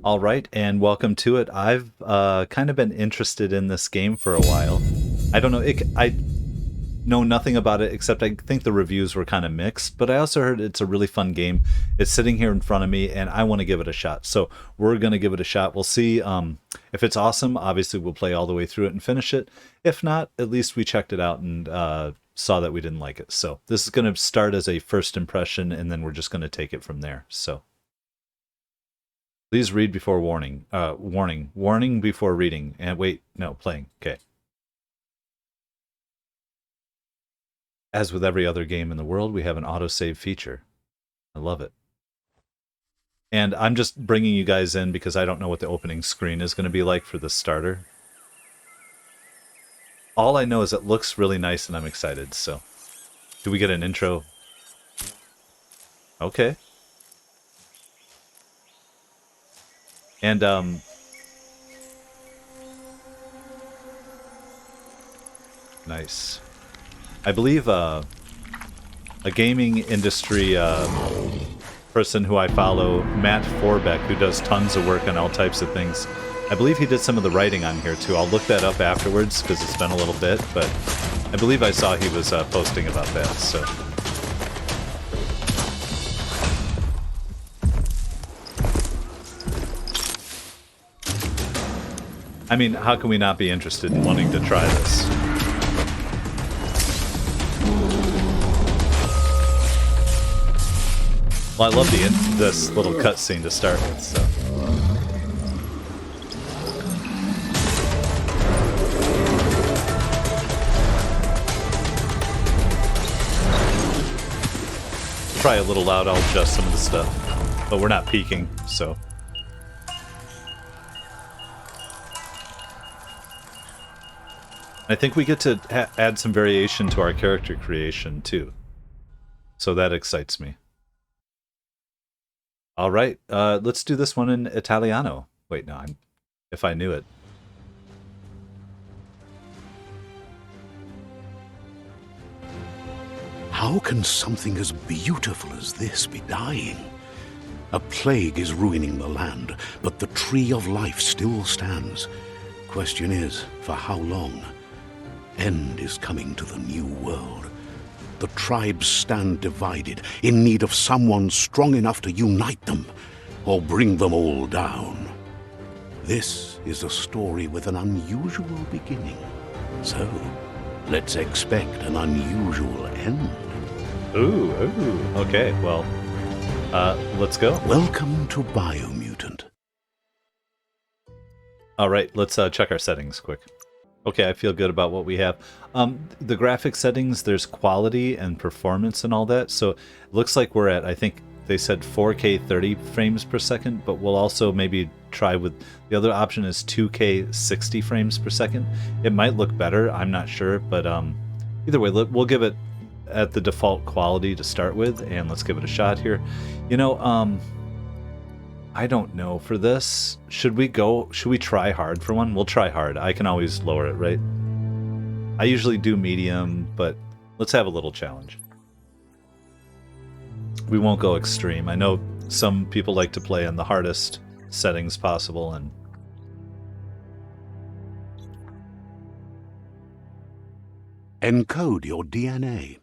All right, and welcome to it. I've kind of been interested in this game for a while. I don't know, I know nothing about it except I think the reviews were kind of mixed, but I also heard it's a really fun game. It's sitting here in front of me, and I want to give it a shot. So we're going to give it a shot. We'll see if it's awesome. Obviously, we'll play all the way through it and finish it. If not, at least we checked it out and saw that we didn't like it. So this is going to start as a first impression, and then we're just going to take it from there. So please read before warning. Warning before reading. And wait, no, playing. Okay. As with every other game in the world, we have an autosave feature. I love it. And I'm just bringing you guys in because I don't know what the opening screen is going to be like for the starter. All I know is it looks really nice and I'm excited, so. Do we get an intro? Okay. And, nice. I believe a gaming industry person who I follow, Matt Forbeck, who does tons of work on all types of things. I believe he did some of the writing on here too. I'll look that up afterwards because it's been a little bit, but I believe I saw he was posting about that. So. I mean, how can we not be interested in wanting to try this? Well, I love this little cutscene to start with, so. Try a little loud, I'll adjust some of the stuff. But we're not peaking, so. I think we get to add some variation to our character creation, too. So that excites me. All right, let's do this one in Italiano. Wait, no, if I knew it. How can something as beautiful as this be dying? A plague is ruining the land, but the tree of life still stands. Question is, for how long? End is coming to the new world. The tribes stand divided, in need of someone strong enough to unite them, or bring them all down. This is a story with an unusual beginning. So, let's expect an unusual end. Ooh, okay, well, let's go. Welcome to Biomutant. All right, let's check our settings quick. Okay, I feel good about what we have. The graphic settings, there's quality and performance and all that. So it looks like we're at, I think they said 4K 30 frames per second, but we'll also maybe try with, the other option is 2K 60 frames per second. It might look better, I'm not sure, but either way, we'll give it at the default quality to start with, and let's give it a shot here. You know, I don't know for this. Should we try hard for one? We'll try hard. I can always lower it, right? I usually do medium, but let's have a little challenge. We won't go extreme. I know some people like to play on the hardest settings possible, and Encode your DNA.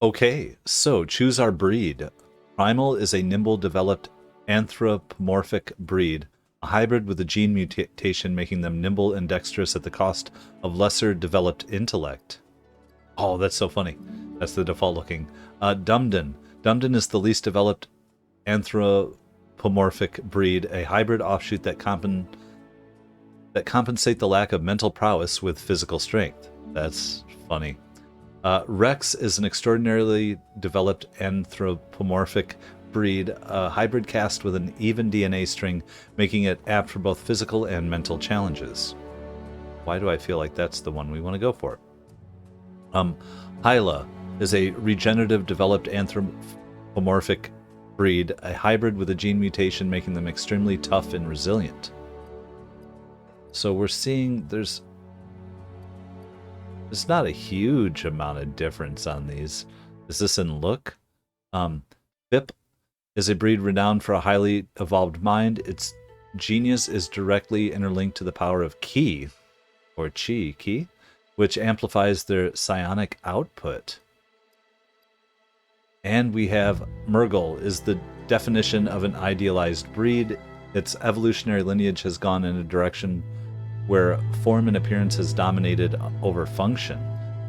okay, so choose our breed. Primal is a nimble developed anthropomorphic breed, a hybrid with a gene mutation making them nimble and dexterous at the cost of lesser developed intellect. Oh, that's so funny. That's the default looking. Dumden. Dumden is the least developed anthropomorphic breed, a hybrid offshoot that compensate the lack of mental prowess with physical strength. That's funny. Rex is an extraordinarily developed anthropomorphic breed, a hybrid cast with an even DNA string, making it apt for both physical and mental challenges. Why do I feel like that's the one we want to go for? Hyla is a regenerative developed anthropomorphic breed, a hybrid with a gene mutation, making them extremely tough and resilient. So we're seeing there's not a huge amount of difference on these. Is this in look? Pip is a breed renowned for a highly evolved mind. Its genius is directly interlinked to the power of ki, or ki, which amplifies their psionic output. And we have Murgle is the definition of an idealized breed. Its evolutionary lineage has gone in a direction where form and appearance has dominated over function.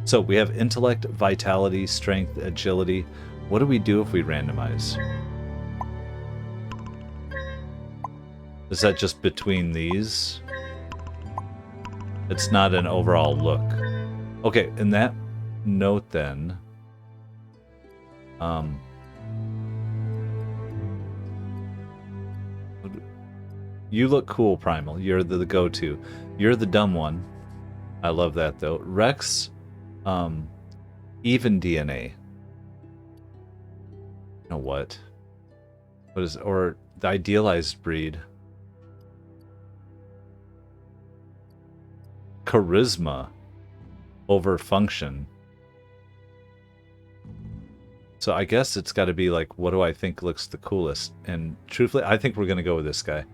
So we have intellect, vitality, strength, agility. What do we do if we randomize? Is that just between these? It's not an overall look. Okay, in that note then, you look cool, Primal. You're the go-to. You're the dumb one. I love that though. Rex, even DNA. You know what? What is, or the idealized breed? Charisma over function. So I guess it's got to be like, what do I think looks the coolest? And truthfully, I think we're going to go with this guy.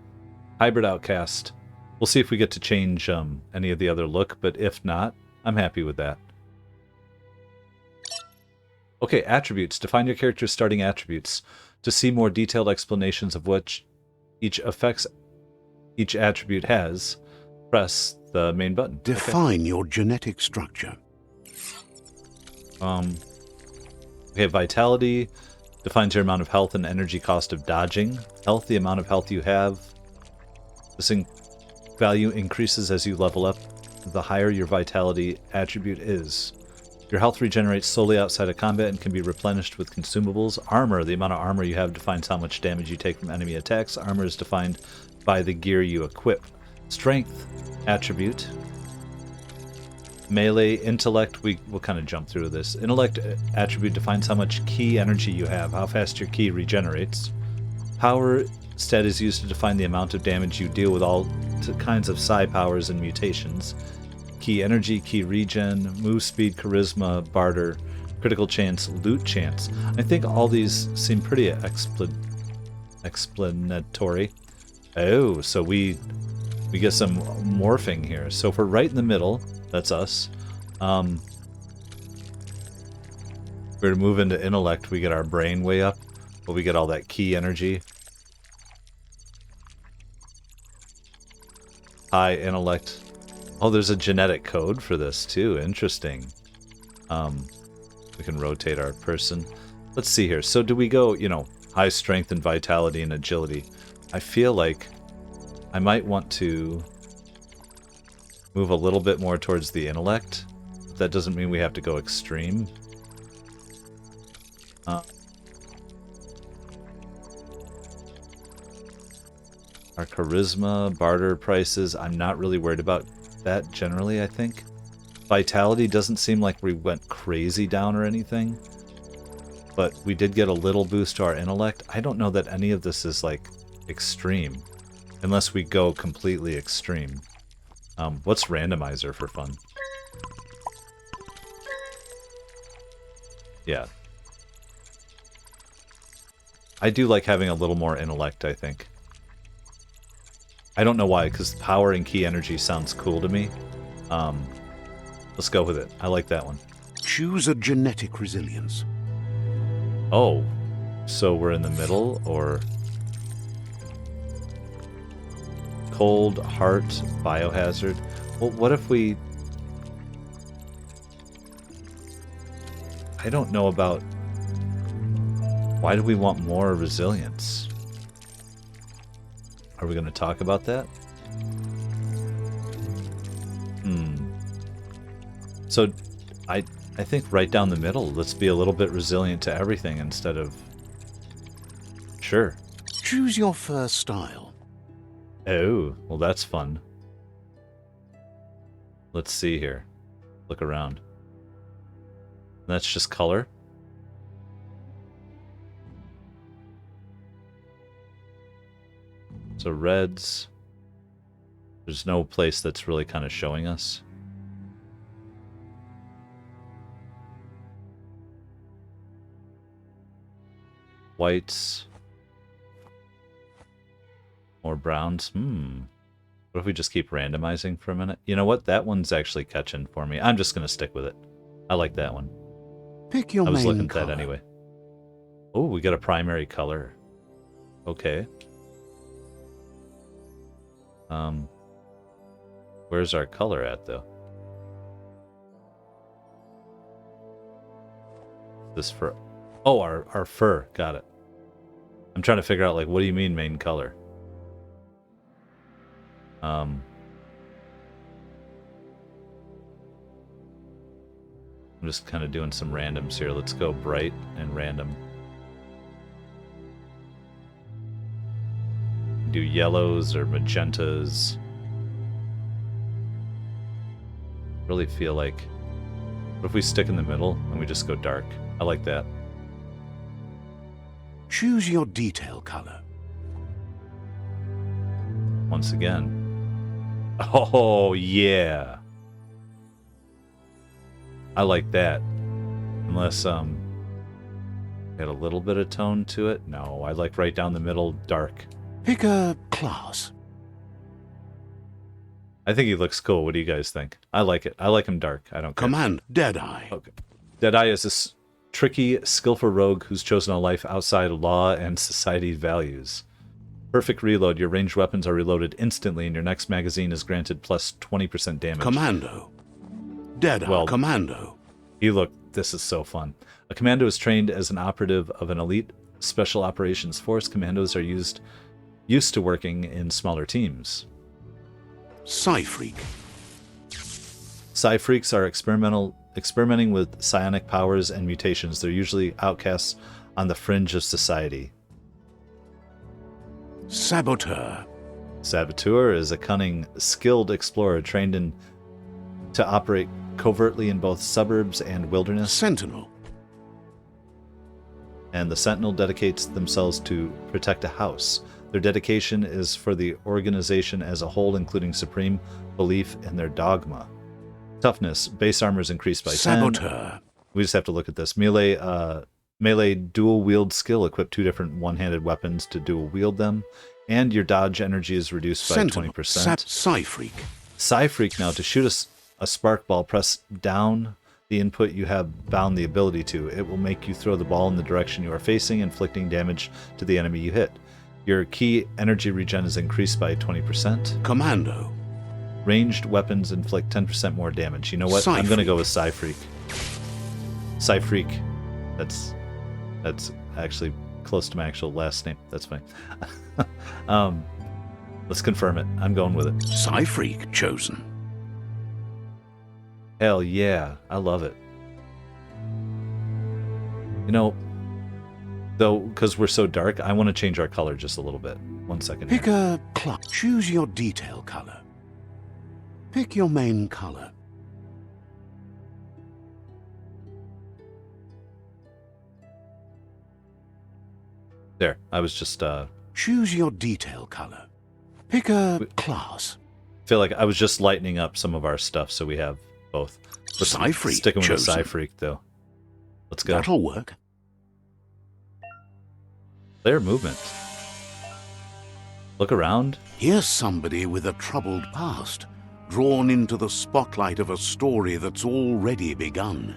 Hybrid Outcast. We'll see if we get to change any of the other look, but if not, I'm happy with that. Okay, attributes. Define your character's starting attributes. To see more detailed explanations of what each effects each attribute has, press the main button. Define your genetic structure. Okay, vitality defines your amount of health and energy cost of dodging. Health, the amount of health you have. This value increases as you level up. The higher your vitality attribute is. Your health regenerates solely outside of combat and can be replenished with consumables. Armor, the amount of armor you have defines how much damage you take from enemy attacks. Armor is defined by the gear you equip. Strength attribute. Melee, intellect, we'll kind of jump through this. Intellect attribute defines how much ki energy you have, how fast your ki regenerates. Power stat is used to define the amount of damage you deal with all kinds of psi powers and mutations. Ki energy, ki regen, move speed, charisma, barter, critical chance, loot chance. I think all these seem pretty explanatory. Oh, so we get some morphing here. So if we're right in the middle, that's us. We're to move into intellect, we get our brain way up, but we get all that ki energy. High intellect. Oh, there's a genetic code for this too. Interesting. We can rotate our person. Let's see here. So do we go, you know, high strength and vitality and agility? I feel like I might want to move a little bit more towards the intellect. That doesn't mean we have to go extreme. Our charisma, barter prices, I'm not really worried about that generally, I think. Vitality doesn't seem like we went crazy down or anything. But we did get a little boost to our intellect. I don't know that any of this is like extreme. Unless we go completely extreme. What's randomizer for fun? Yeah. I do like having a little more intellect, I think. I don't know why, because power and ki energy sounds cool to me. Let's go with it. I like that one. Choose a genetic resilience. Oh, so we're in the middle, or... Cold, heart, biohazard. Well, what if we... I don't know about... Why do we want more resilience? Are we going to talk about that? So, I think right down the middle, let's be a little bit resilient to everything instead of... Sure. Choose your first style. Oh, well that's fun. Let's see here. Look around. That's just color. So reds. There's no place that's really kind of showing us. Whites. more browns. What if we just keep randomizing for a minute? You know what? That one's actually catching for me. I'm just going to stick with it. I like that one. Pick your I was main looking at color. that anyway. Oh, we got a primary color. Okay. Where's our color at, though? This fur. Oh, our fur. Got it. I'm trying to figure out, like, what do you mean main color? I'm just kind of doing some randoms here. Let's go bright and random. Do yellows or magentas. Really feel like... What if we stick in the middle and we just go dark? I like that. Choose your detail color. Once again. Oh, yeah. I like that. Unless, got a little bit of tone to it. No, I like right down the middle, dark. Pick a class. I think he looks cool. What do you guys think? I like it. I like him dark. I don't care. Command Deadeye. Okay. Deadeye is a tricky, skillful rogue who's chosen a life outside law and society values. Perfect reload. Your ranged weapons are reloaded instantly, and your next magazine is granted plus 20% damage. Commando. Deadeye. Well, Commando. This is so fun. A commando is trained as an operative of an elite special operations force. Commandos are used to working in smaller teams. Psy-Freak. Psy-Freaks are experimenting with psionic powers and mutations. They're usually outcasts on the fringe of society. Saboteur. Saboteur is a cunning, skilled explorer trained to operate covertly in both suburbs and wilderness. Sentinel. And the Sentinel dedicates themselves to protect a house. Their dedication is for the organization as a whole, including supreme belief in their dogma. Toughness. Base armor is increased by 10. Saboteur. We just have to look at this. Melee dual wield skill. Equip 2 different one-handed weapons to dual wield them. And your dodge energy is reduced by Sentinel. 20%. Psy-Freak. Psy-Freak now. To shoot a spark ball, press down the input you have bound the ability to. It will make you throw the ball in the direction you are facing, inflicting damage to the enemy you hit. Your key energy regen is increased by 20%. Commando. Ranged weapons inflict 10% more damage. You know what? Psy-Freak. I'm going to go with Psy-Freak. Psy-Freak. That's actually close to my actual last name. That's fine. Let's confirm it. I'm going with it. Psy-Freak chosen. Hell yeah. I love it. You know, though, because we're so dark, I want to change our color just a little bit. 1 second. Pick a class. Choose your detail color. Pick your main color. There. I was just, Choose your detail color. Pick a class. feel like I was just lightening up some of our stuff so we have both. Psy-Freak Sticking with the chosen. Psy-Freak, though. Let's go. That'll work. Player movement. Look around. Here's somebody with a troubled past, drawn into the spotlight of a story that's already begun.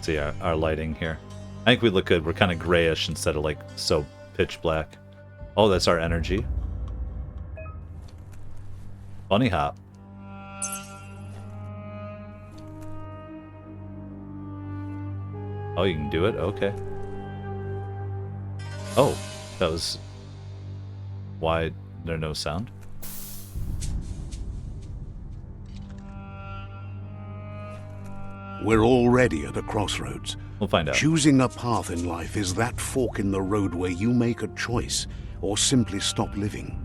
See our lighting here. I think we look good. We're kind of grayish instead of like so pitch black. Oh, that's our energy. Bunny hop. Oh, you can do it? Okay. Oh, that was... Why there no sound? We're already at a crossroads. We'll find out. Choosing a path in life is that fork in the road where you make a choice or simply stop living.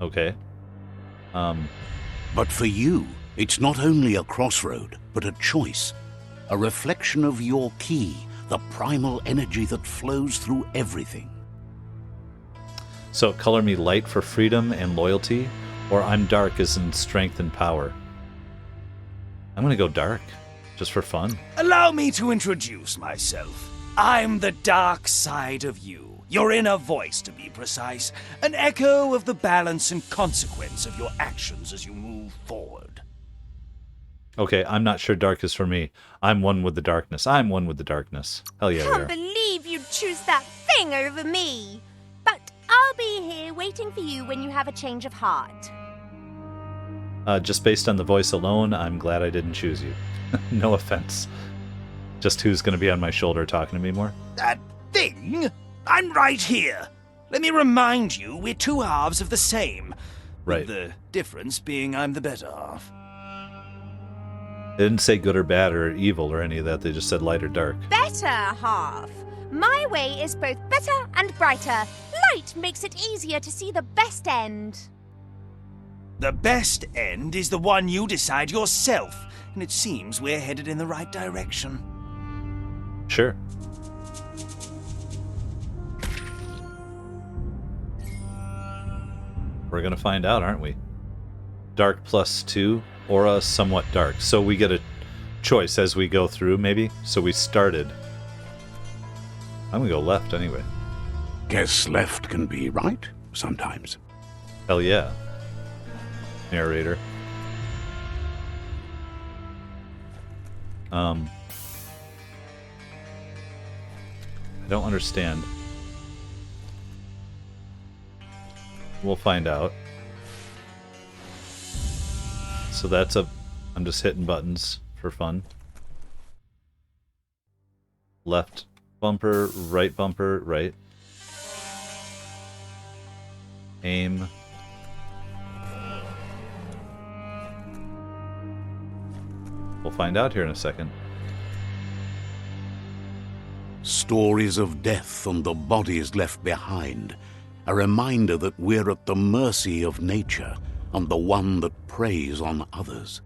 Okay. But for you, it's not only a crossroad, but a choice. A reflection of your key, the primal energy that flows through everything. So color me light for freedom and loyalty, or I'm dark as in strength and power. I'm gonna go dark, just for fun. Allow me to introduce myself. I'm the dark side of you. Your inner voice, to be precise. An echo of the balance and consequence of your actions as you move forward. Okay, I'm not sure dark is for me. I'm one with the darkness. I'm one with the darkness. Hell yeah, we Can't are. believe you'd choose that thing over me. But I'll be here waiting for you when you have a change of heart. Just based on the voice alone, I'm glad I didn't choose you. No offense. Just who's going to be on my shoulder talking to me more? That thing? I'm right here. Let me remind you, we're two halves of the same. Right. With the difference being I'm the better half. They didn't say good or bad or evil or any of that. They just said light or dark. Better half. My way is both better and brighter. Light makes it easier to see the best end. The best end is the one you decide yourself, and it seems we're headed in the right direction. Sure. We're going to find out, aren't we? Dark +2, aura somewhat dark. So we get a choice as we go through, maybe? So we started. I'm going to go left anyway. Guess left can be right sometimes. Hell yeah. Narrator. I don't understand. We'll find out. So that's I'm just hitting buttons for fun. Left bumper, right. Aim. We'll find out here in a second. Stories of death and the bodies left behind. A reminder that we're at the mercy of nature and the one that preys on others.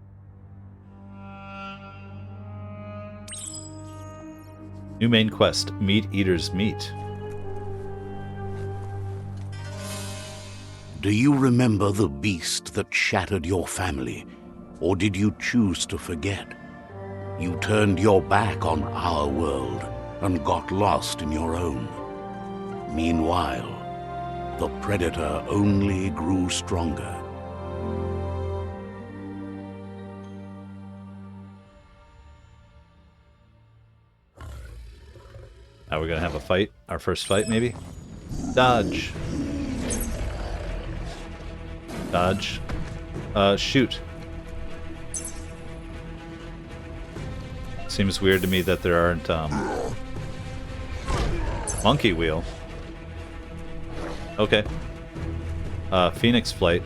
New main quest, Meat Eater's Meat. Do you remember the beast that shattered your family? Or did you choose to forget? You turned your back on our world and got lost in your own. Meanwhile, the predator only grew stronger. Now we're gonna have a fight. Our first fight, maybe? Dodge. Dodge. Shoot. Seems weird to me that there aren't, monkey wheel. Okay. Phoenix flight.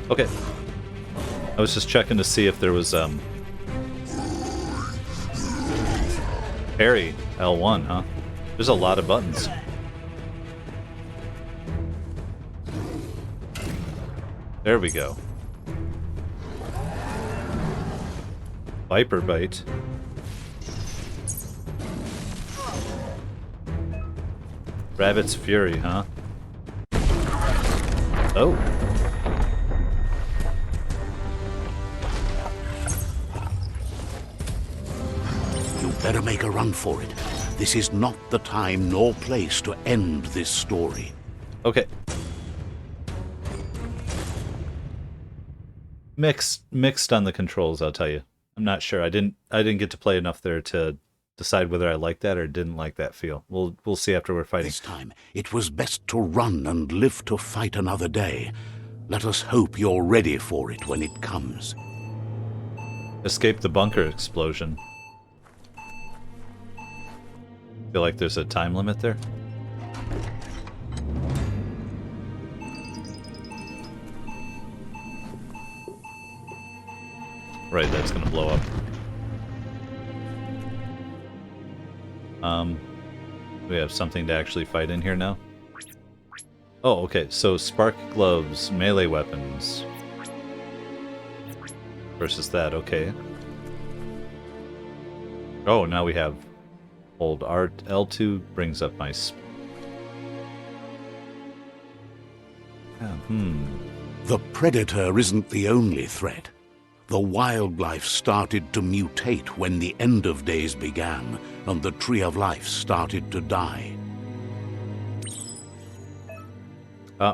Okay. I was just checking to see if there was, parry, L1, huh? There's a lot of buttons. There we go. Viper Bite. Rabbit's Fury, huh? Oh. Better make a run for it. This is not the time nor place to end this story. Okay. Mixed on the controls, I'll tell you. I'm not sure. I didn't get to play enough there to decide whether I liked that or didn't like that feel. We'll see after we're fighting. This time, it was best to run and live to fight another day. Let us hope you're ready for it when it comes. Escape the bunker explosion. Feel like there's a time limit there. Right, that's gonna blow up. We have something to actually fight in here now. Oh, okay. So spark gloves, melee weapons. Versus that, okay. Oh, now we have hold art. L2 brings up my The predator isn't the only threat. The wildlife started to mutate when the end of days began, and the tree of life started to die.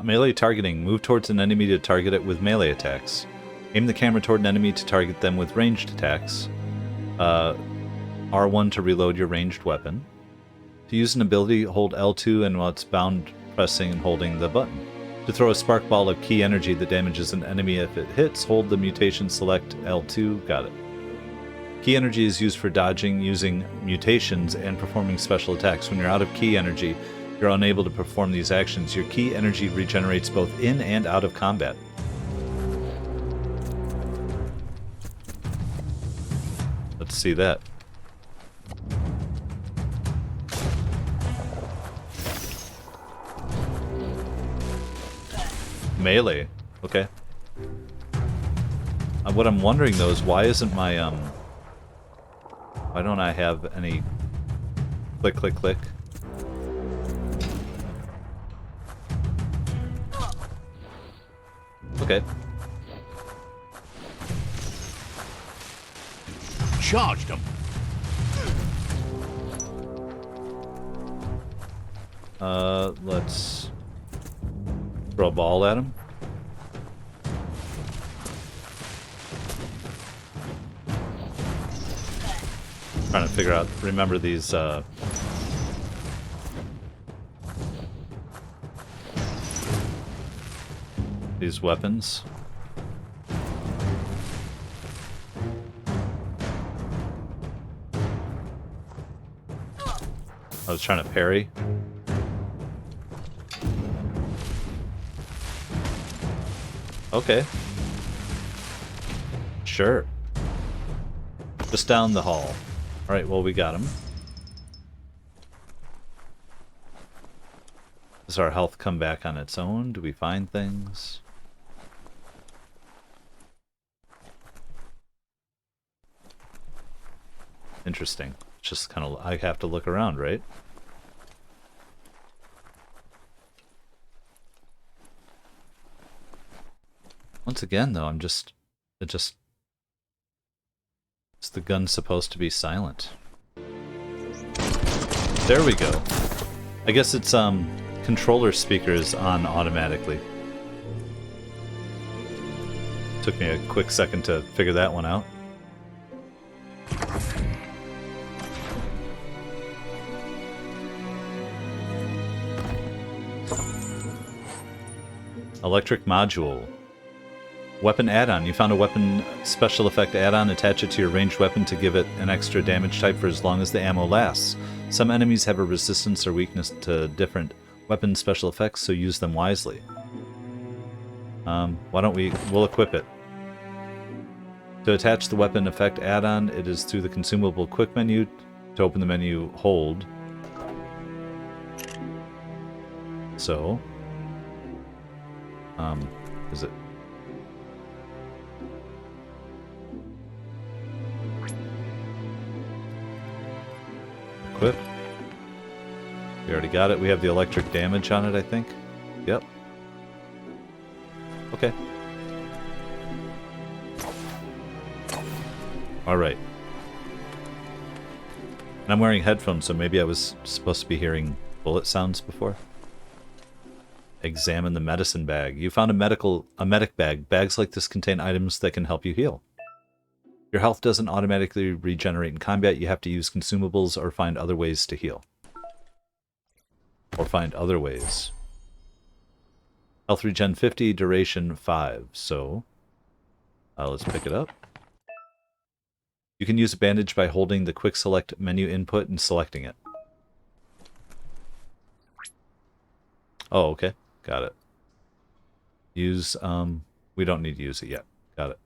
Melee targeting. Move towards an enemy to target it with melee attacks. Aim the camera toward an enemy to target them with ranged attacks. R1 to reload your ranged weapon. To use an ability, hold L2 and while it's bound, pressing and holding the button. To throw a spark ball of key energy that damages an enemy if it hits, hold the mutation, select L2. Got it. Key energy is used for dodging, using mutations, and performing special attacks. When you're out of key energy, you're unable to perform these actions. Your key energy regenerates both in and out of combat. Let's see that. Melee. Okay. What I'm wondering though is why isn't my why don't I have any click click click? Okay. Charged him. Let's throw a ball at him. Trying to figure out, remember these, weapons. I was trying to parry. Okay. Sure. Just down the hall. Alright, well, we got him. Does our health come back on its own? Do we find things? Interesting. Just kind of, I have to look around, right? Once again, though, is the gun supposed to be silent? There we go. I guess it's, controller speakers on automatically. Took me a quick second to figure that one out. Electric module. Weapon add-on. You found a weapon special effect add-on. Attach it to your ranged weapon to give it an extra damage type for as long as the ammo lasts. Some enemies have a resistance or weakness to different weapon special effects, so use them wisely. Why don't we'll equip it. To attach the weapon effect add-on, it is through the consumable quick menu. To open the menu, hold. So, is it? Equip. We already got it. We have the electric damage on it, I think. Yep. Okay. Alright. And I'm wearing headphones, so maybe I was supposed to be hearing bullet sounds before. Examine the medicine bag. You found a medic bag. Bags like this contain items that can help you heal. Your health doesn't automatically regenerate in combat. You have to use consumables or find other ways to heal. Or find other ways. Health regen 50, duration 5. So, let's pick it up. You can use a bandage by holding the quick select menu input and selecting it. Oh, okay. Got it. Use, we don't need to use it yet. Got it.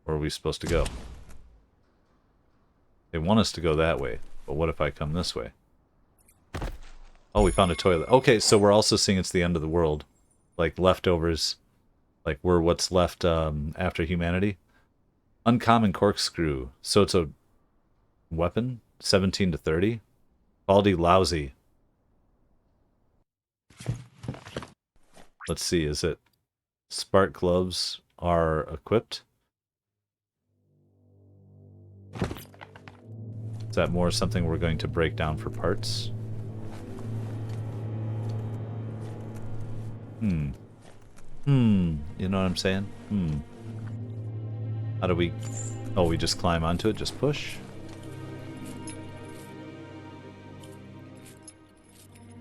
Where are we supposed to go? They want us to go that way, but what if I come this way? Oh, we found a toilet. Okay, so we're also seeing it's the end of the world. Like leftovers. Like we're what's left after humanity. Uncommon corkscrew. So it's a weapon? 17 to 30? Quality lousy. Let's see, is it spark gloves are equipped? Is that more something we're going to break down for parts? You know what I'm saying? How do we... Oh, we just climb onto it, just push?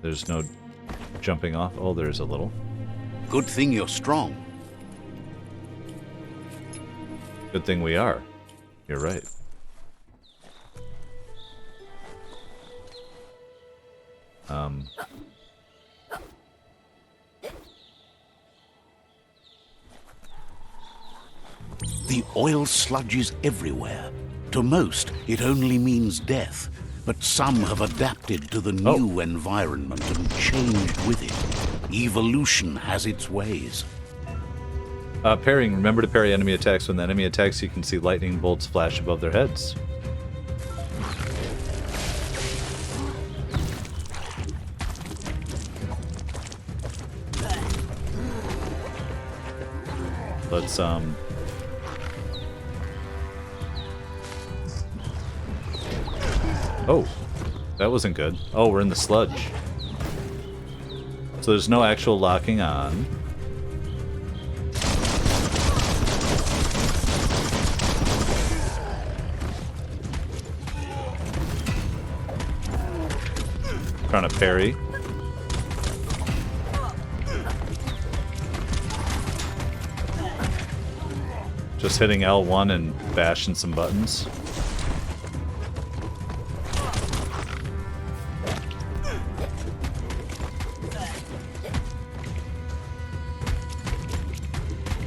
There's no jumping off. Oh, there's a little. Good thing you're strong. Good thing we are. You're right. The oil sludges everywhere. To most, it only means death. But some have adapted to the new environment and changed with it. Evolution has its ways. Parrying. Remember to parry enemy attacks. When the enemy attacks, you can see lightning bolts flash above their heads. Let's, Oh, that wasn't good. Oh, we're in the sludge. So there's no actual locking on. Trying to parry. Just hitting L1 and bashing some buttons.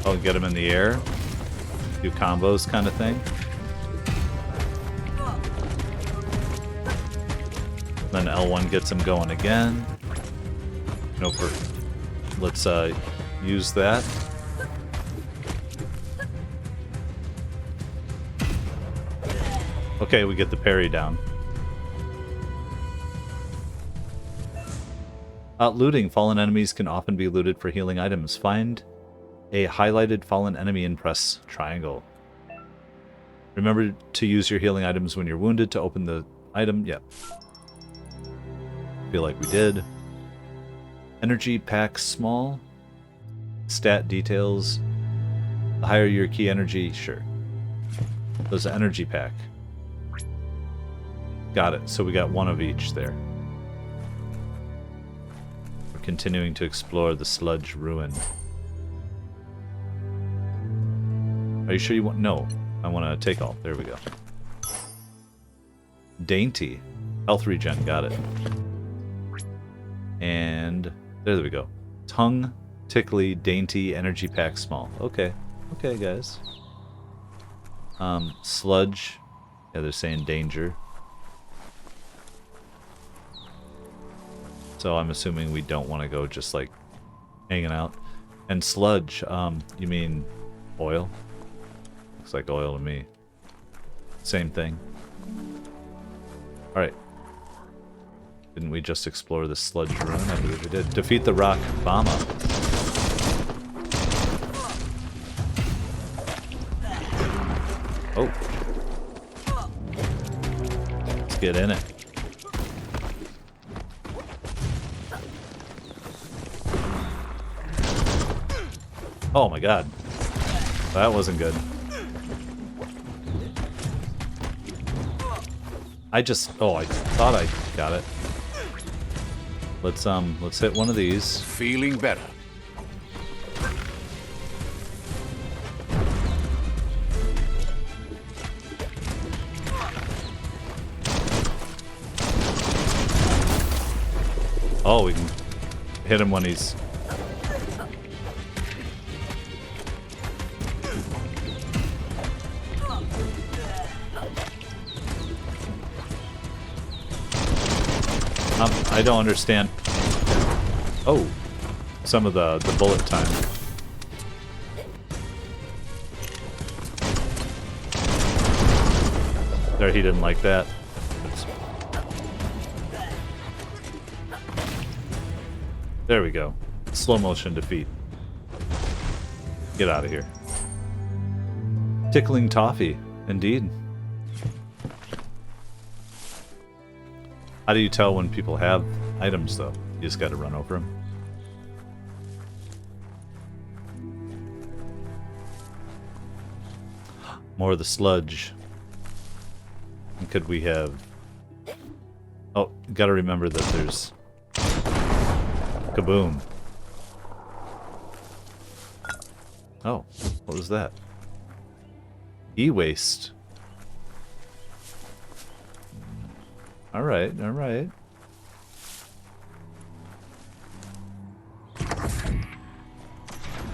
Oh, get him in the air. Do combos kind of thing. Then L1 gets him going again. No, let's use that. Okay, we get the parry down. Looting. Fallen enemies can often be looted for healing items. Find a highlighted fallen enemy and press triangle. Remember to use your healing items when you're wounded to open the item. Yep. Feel like we did. Energy pack small. Stat details. The higher your key energy, sure. There's an energy pack. Got it. So we got one of each there. We're continuing to explore the sludge ruin. Are you sure you want... No. I want to take all. There we go. Dainty. Health regen. Got it. And... there we go. Tongue, tickly, dainty, energy pack small. Okay. Okay, guys. Sludge. Yeah, they're saying danger. So I'm assuming we don't want to go just like hanging out. And sludge, you mean oil? Looks like oil to me. Same thing. Alright. Didn't we just explore the sludge run? I believe we did. Defeat the rock bomber. Oh. Let's get in it. Oh my god. That wasn't good. I thought I got it. Let's hit one of these. Feeling better. Oh, we can hit him when he's... I don't understand. Oh, some of the bullet time. There, he didn't like that. Oops. There we go. Slow motion defeat. Get out of here. Tickling toffee, indeed. How do you tell when people have items, though? You just gotta run over them. More of the sludge. Could we have... Oh, gotta remember that there's... Kaboom. Oh, what was that? E-waste. Alright, alright.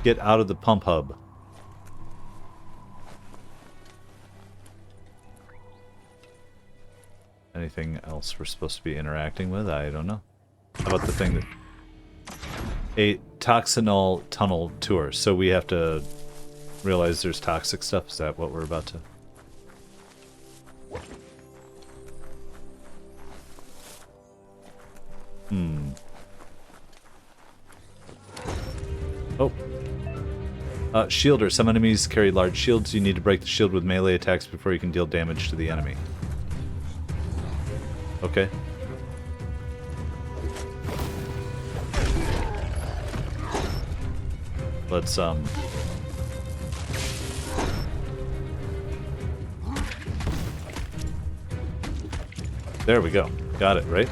Get out of the pump hub. Anything else we're supposed to be interacting with? I don't know. How about the thing that... A toxinol tunnel tour. So we have to realize there's toxic stuff. Is that what we're about to... Oh. Shielder. Some enemies carry large shields. You need to break the shield with melee attacks before you can deal damage to the enemy. Okay. Let's, There we go. Got it, right?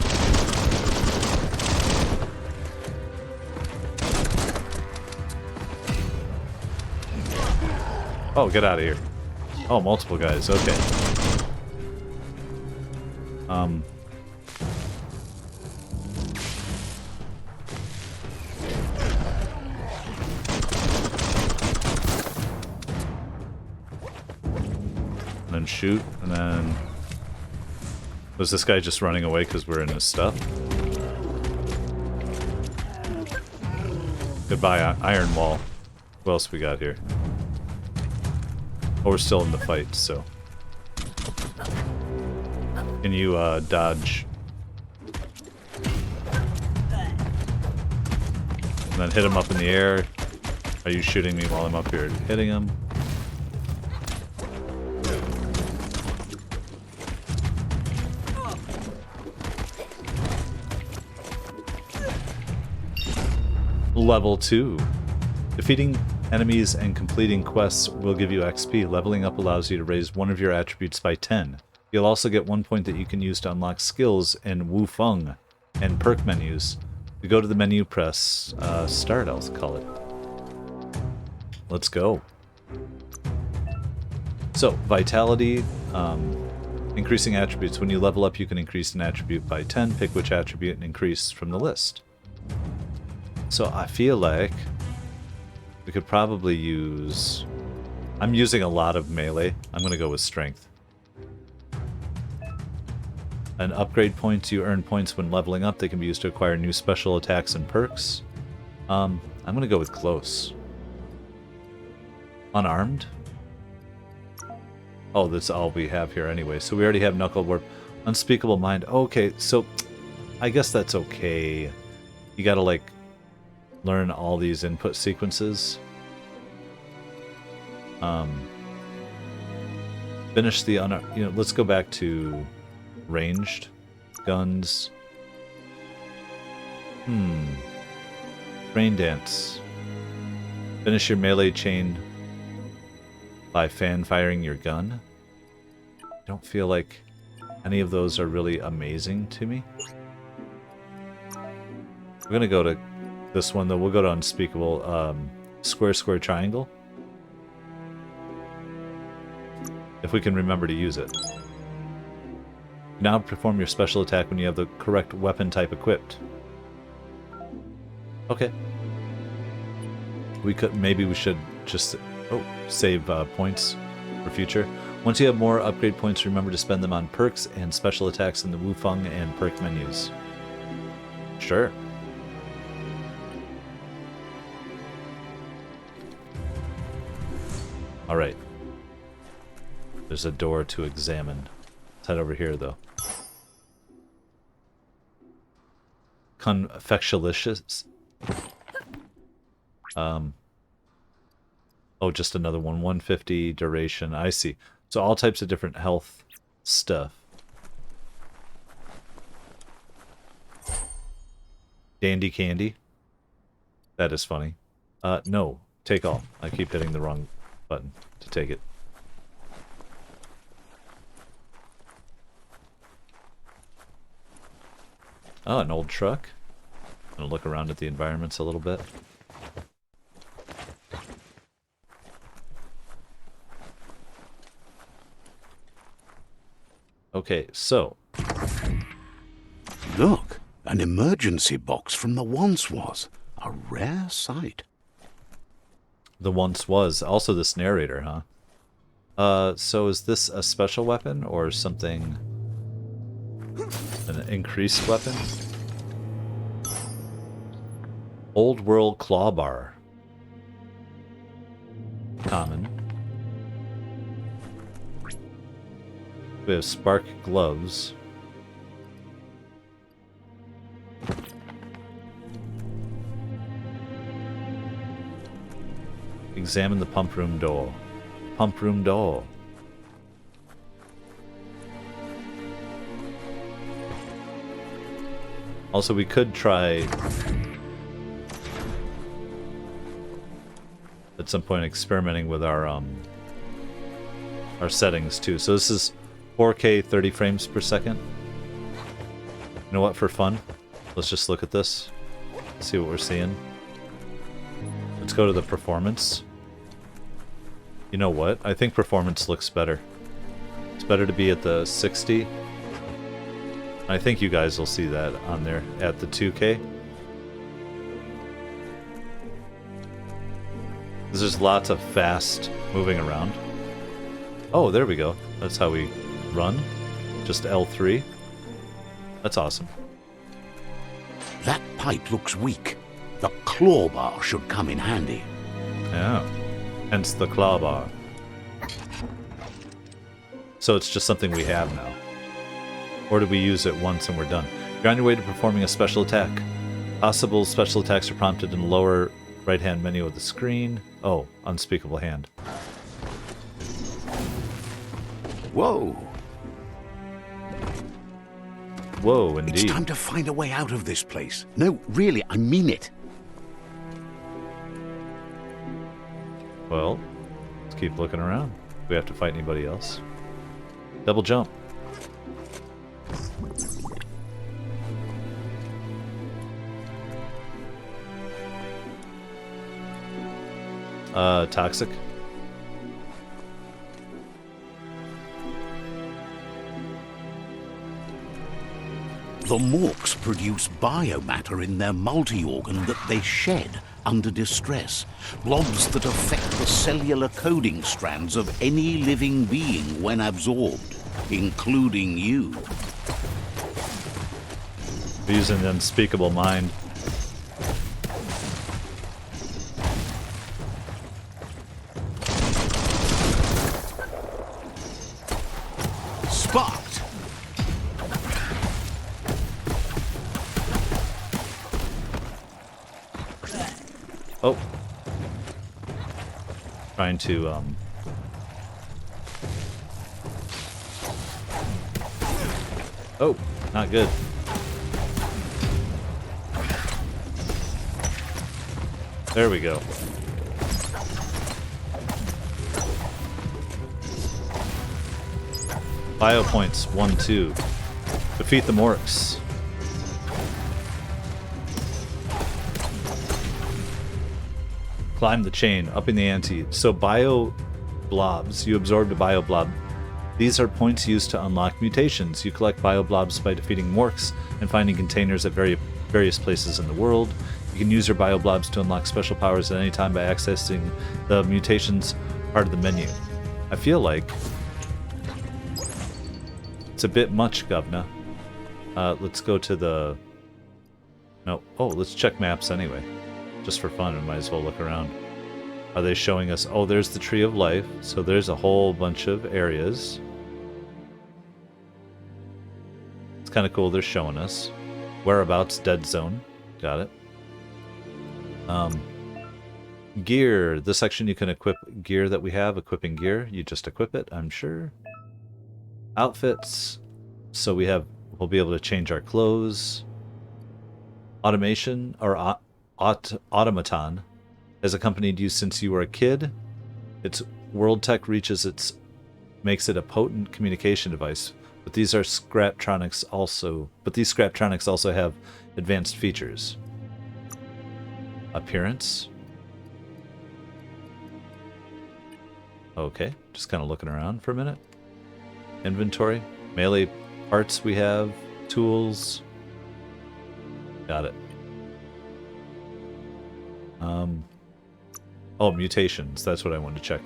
Oh, get out of here. Oh, multiple guys. Okay. And then shoot, and then... Was this guy just running away because we're in his stuff? Goodbye, Iron Wall. What else we got here? Oh, we're still in the fight, so... Can you, dodge? And then hit him up in the air. Are you shooting me while I'm up here hitting him? Level 2. Defeating enemies and completing quests will give you XP. Leveling up allows you to raise one of your attributes by 10. You'll also get 1 point that you can use to unlock skills in Wu Feng and perk menus. To go to the menu, press start, I'll call it. Let's go. So, Vitality, increasing attributes. When you level up, you can increase an attribute by 10. Pick which attribute and increase from the list. So I feel like we could probably use... I'm using a lot of melee. I'm going to go with strength. And upgrade points. You earn points when leveling up. They can be used to acquire new special attacks and perks. I'm going to go with close. Unarmed. Oh, that's all we have here anyway. So we already have Knuckle Warp. Unspeakable Mind. Okay, so I guess that's okay. You gotta, like, learn all these input sequences. Finish the let's go back to ranged guns. Rain Dance. Finish your melee chain by fan firing your gun. I don't feel like any of those are really amazing to me. We're gonna go to this one though. We'll go to Unspeakable Square Square Triangle. If we can remember to use it. Now perform your special attack when you have the correct weapon type equipped. Okay. Maybe we should just save points for future. Once you have more upgrade points, remember to spend them on perks and special attacks in the Wu Feng and perk menus. Sure. All right. There's a door to examine. Let's head over here, though. Confectiolicious. Oh, just another one. 150 duration. I see. So all types of different health stuff. Dandy candy. That is funny. No. Take all. I keep hitting the wrong button to take it. Oh, an old truck. I'm gonna look around at the environments a little bit. Okay, so. Look, an emergency box from the once was. A rare sight. The once was. Also this narrator, huh? So is this a special weapon or something? An increased weapon? Old World Claw Bar. Common. We have Spark Gloves. Examine the pump room door. Pump room door. Also, we could try at some point experimenting with our settings too. So this is 4K 30 frames per second. You know what, for fun, let's just look at this, see what we're seeing. Let's go to the performance. You know what? I think performance looks better. It's better to be at the 60. I think you guys will see that on there at the 2K. There's lots of fast moving around. Oh, there we go. That's how we run. Just L3. That's awesome. That pipe looks weak. The claw bar should come in handy. Yeah. Hence the claw bar. So it's just something we have now. Or do we use it once and we're done? You're on your way to performing a special attack. Possible special attacks are prompted in the lower right-hand menu of the screen. Oh, unspeakable hand. Whoa. Whoa, indeed. It's time to find a way out of this place. No, really, I mean it. Well, let's keep looking around. Do we have to fight anybody else? Double jump. Toxic. The Morks produce biomatter in their multi-organ that they shed under distress. Blobs that affect the cellular coding strands of any living being when absorbed, including you. Using the unspeakable mind. Sparked! Oh. Trying to, Oh, not good. There we go. Bio points 1, 2. Defeat the Morks. Climb the chain, upping the ante. So bio blobs, you absorbed a bio blob. These are points used to unlock mutations. You collect bio blobs by defeating Morks and finding containers at various places in the world. You can use your bio blobs to unlock special powers at any time by accessing the mutations part of the menu. I feel like it's a bit much, Govna. Let's go to the No. Oh, let's check maps anyway. Just for fun, we might as well look around. Are they showing us? Oh, there's the Tree of Life. So there's a whole bunch of areas. It's kind of cool they're showing us. Whereabouts, dead zone. Got it. Gear. This section you can equip gear that we have. Equipping gear. You just equip it, I'm sure. Outfits. So we'll be able to change our clothes. Automation, or automaton, has accompanied you since you were a kid. Its world tech makes it a potent communication device. But these Scraptronics also have advanced features. Appearance. Okay, just kind of looking around for a minute. Inventory. Melee parts we have. Tools. Got it. Oh, mutations. That's what I wanted to check.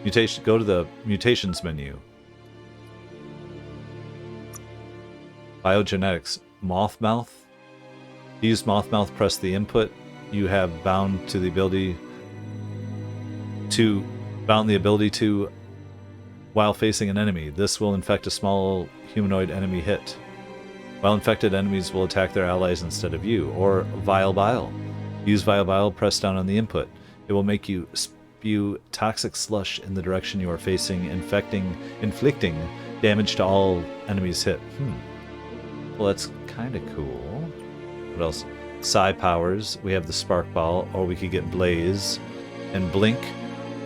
Mutation. Go to the mutations menu. Biogenetics. Mothmouth. Use Mothmouth. Press the input. You have bound the ability to while facing an enemy. This will infect a small humanoid enemy hit. While infected, enemies will attack their allies instead of you. Or Vile Bile. Use Vile Bile, press down on the input. It will make you spew toxic slush in the direction you are facing, inflicting damage to all enemies hit. Well, that's kind of cool. What else? Psi powers. We have the Spark Ball, or we could get Blaze. And Blink.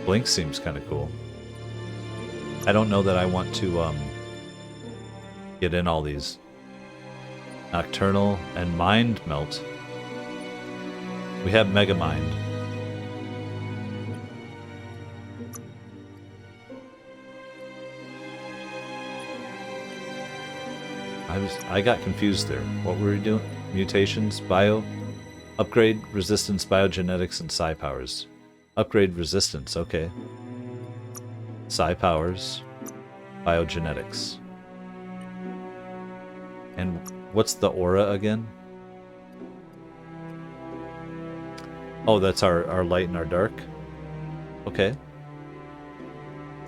Blink seems kind of cool. I don't know that I want to get in all these. Nocturnal and Mind Melt. We have Mega Mind. I got confused there. What were we doing? Mutations, upgrade, resistance, biogenetics, and psi powers. Upgrade resistance, okay. Psi powers, biogenetics. And what's the aura again? Oh, that's our light and our dark. Okay.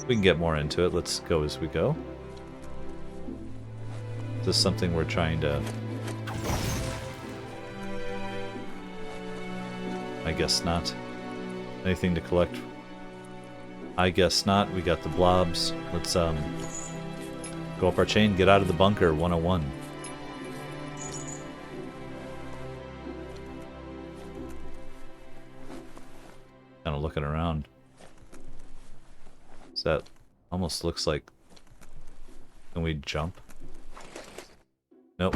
We can get more into it. Let's go as we go. Is this something we're trying to... I guess not. Anything to collect? I guess not. We got the blobs. Let's go up our chain. Get out of the bunker. 101. Kind of looking around. So that almost looks like... Can we jump? Nope.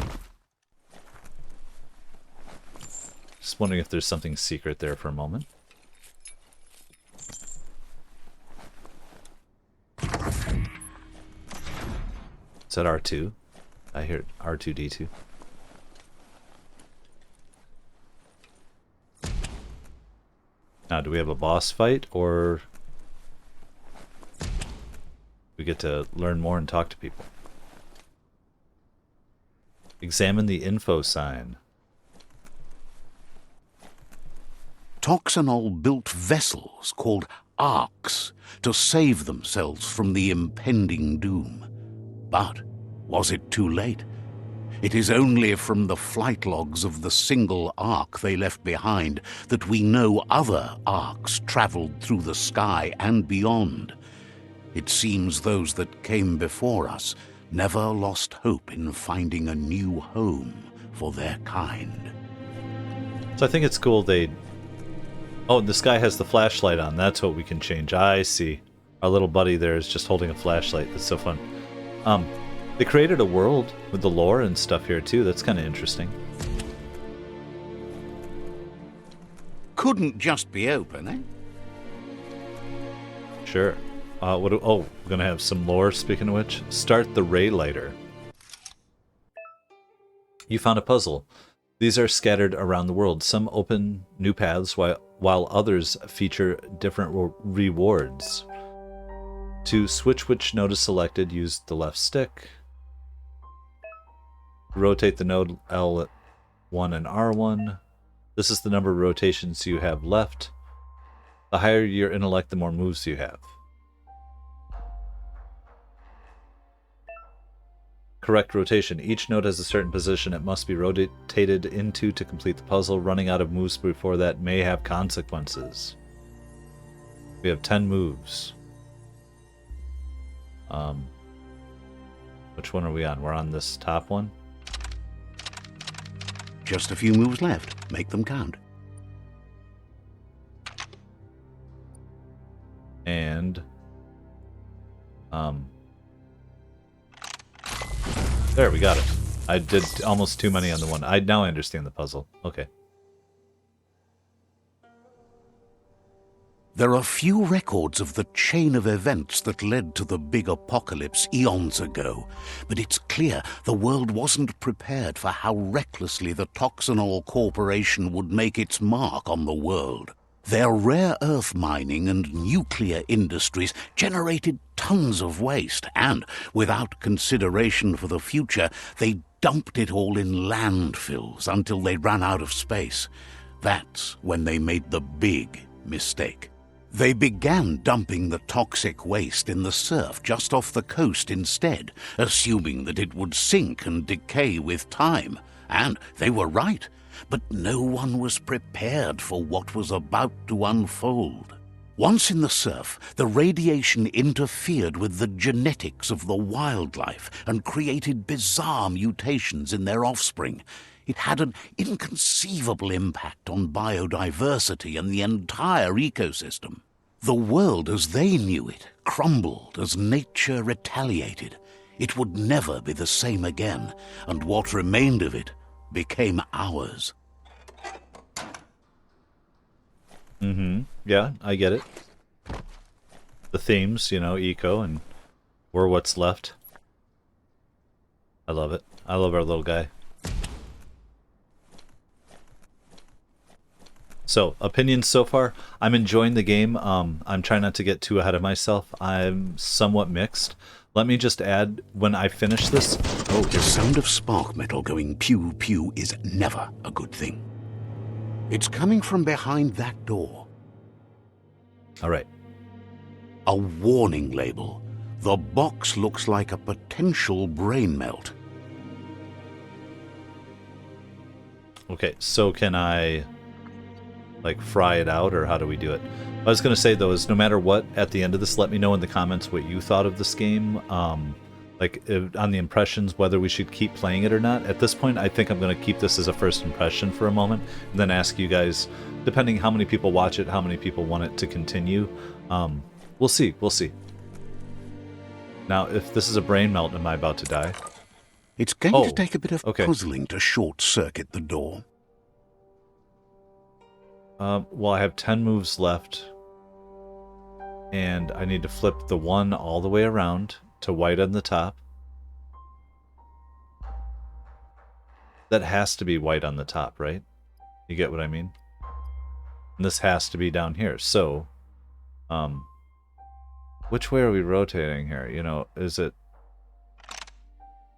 Just wondering if there's something secret there for a moment. Is that R2? I hear R2-D2. Now, do we have a boss fight, or we get to learn more and talk to people? Examine the info sign. Toxanol built vessels called arks to save themselves from the impending doom. But was it too late? It is only from the flight logs of the single ark they left behind that we know other arks traveled through the sky and beyond. It seems those that came before us never lost hope in finding a new home for their kind. So I think it's cool they... Oh, this guy has the flashlight on. That's what we can change. I see. Our little buddy there is just holding a flashlight. That's so fun. They created a world with the lore and stuff here too. That's kind of interesting. Couldn't just be open, eh? Sure. Oh, we're gonna have some lore, speaking of which. Start the ray lighter. You found a puzzle. These are scattered around the world. Some open new paths, while others feature different rewards. To switch which node is selected, use the left stick. Rotate the node L1 1 and R1. This is the number of rotations you have left. The higher your intellect, the more moves you have. Correct rotation. Each node has a certain position it must be rotated into to complete the puzzle. Running out of moves before that may have consequences. We have 10 moves. Which one are we on? We're on this top one. Just a few moves left. Make them count. And there, we got it. I did almost too many on the one. Now I understand the puzzle. Okay. There are few records of the chain of events that led to the big apocalypse eons ago, but it's clear the world wasn't prepared for how recklessly the Toxanol Corporation would make its mark on the world. Their rare earth mining and nuclear industries generated tons of waste, and, without consideration for the future, they dumped it all in landfills until they ran out of space. That's when they made the big mistake. They began dumping the toxic waste in the surf just off the coast instead, assuming that it would sink and decay with time. And they were right. But no one was prepared for what was about to unfold. Once in the surf, the radiation interfered with the genetics of the wildlife and created bizarre mutations in their offspring. It had an inconceivable impact on biodiversity and the entire ecosystem. The world as they knew it crumbled as nature retaliated. It would never be the same again, and what remained of it became ours. Yeah, I get it. The themes, you know, eco, and we're what's left. I love it. I love our little guy. So, opinions so far. I'm enjoying the game. I'm trying not to get too ahead of myself. I'm somewhat mixed. Let me just add, when I finish this... Oh, the sound of spark metal going pew-pew is never a good thing. It's coming from behind that door. All right. A warning label. The box looks like a potential brain melt. Okay, so can I, like, fry it out, or how do we do it? I was going to say, though, is no matter what, at the end of this, let me know in the comments what you thought of this game. On the impressions, whether we should keep playing it or not. At this point, I think I'm going to keep this as a first impression for a moment, and then ask you guys, depending how many people watch it, how many people want it to continue. We'll see. We'll see. Now, if this is a brain melt, am I about to die? It's going to take a bit of puzzling to short-circuit the door. Well, I have 10 moves left, and I need to flip the one all the way around to white on the top. That has to be white on the top, right? You get what I mean? And this has to be down here. So, which way are we rotating here? You know, is it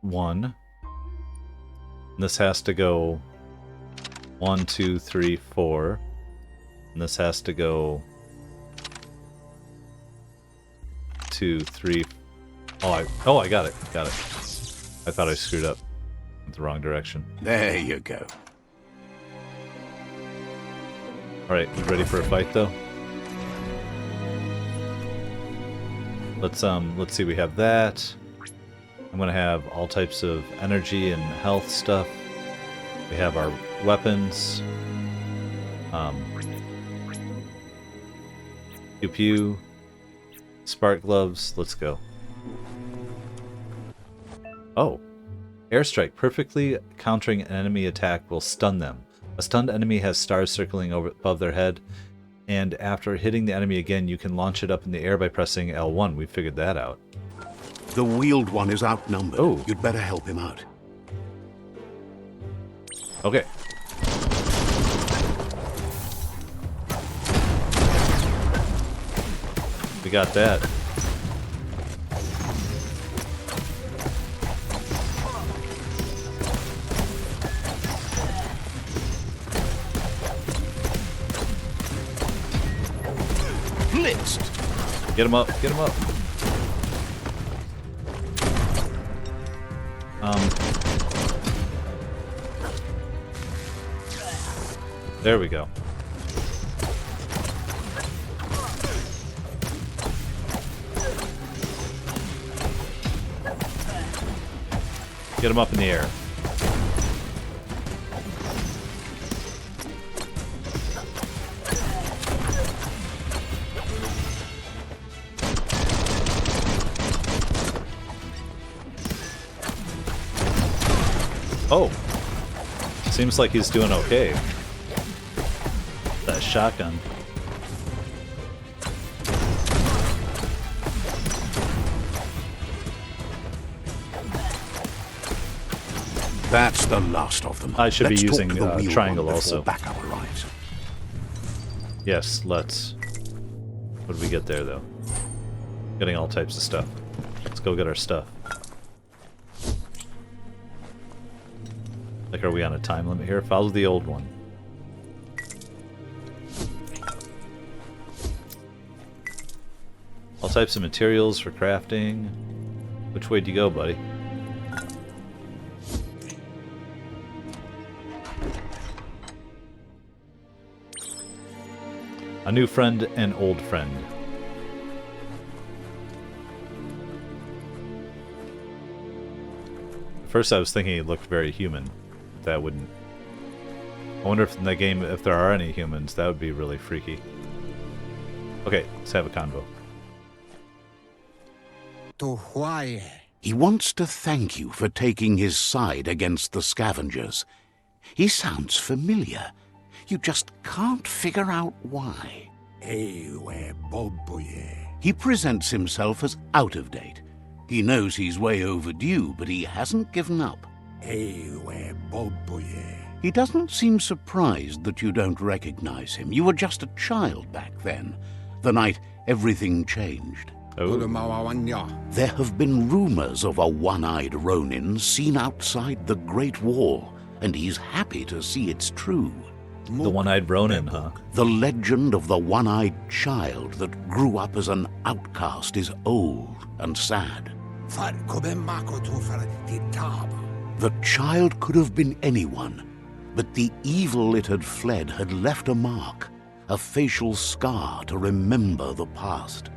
1? And this has to go 1, 2, 3, 4. And this has to go 2, 3. Oh, I got it. Got it. I thought I screwed up. Went the wrong direction. There you go. All right, you ready for a fight, though? Let's see. We have that. I'm gonna have all types of energy and health stuff. We have our weapons. Pew pew. Spark gloves. Let's go. Oh. Airstrike. Perfectly countering an enemy attack will stun them. A stunned enemy has stars circling above their head, and after hitting the enemy again, you can launch it up in the air by pressing L1. We figured that out. The wheeled one is outnumbered. Oh. You'd better help him out. Okay. We got that. blitzed. Get him up. Get him up. There we go. Get him up in the air. Oh, seems like he's doing okay. That shotgun. That's the last of them. I should be Let's talk using to the real triangle one also. before backup arrives. Yes, let's. What did we get there, though? Getting all types of stuff. Let's go get our stuff. Like, are we on a time limit here? Follow the old one. All types of materials for crafting. Which way do you go, buddy? A new friend and old friend. At first I was thinking it looked very human. That wouldn't... I wonder if in the game, if there are any humans, that would be really freaky. Okay, let's have a convo. He wants to thank you for taking his side against the scavengers. He sounds familiar. You just can't figure out why. He presents himself as out of date. He knows he's way overdue, but he hasn't given up. He doesn't seem surprised that you don't recognize him. You were just a child back then, the night everything changed. Oh. There have been rumors of a one-eyed Ronin seen outside the Great Wall, and he's happy to see it's true. The one-eyed Ronin, huh? The legend of the one-eyed child that grew up as an outcast is old and sad. The child could have been anyone, but the evil it had fled had left a mark, a facial scar to remember the past.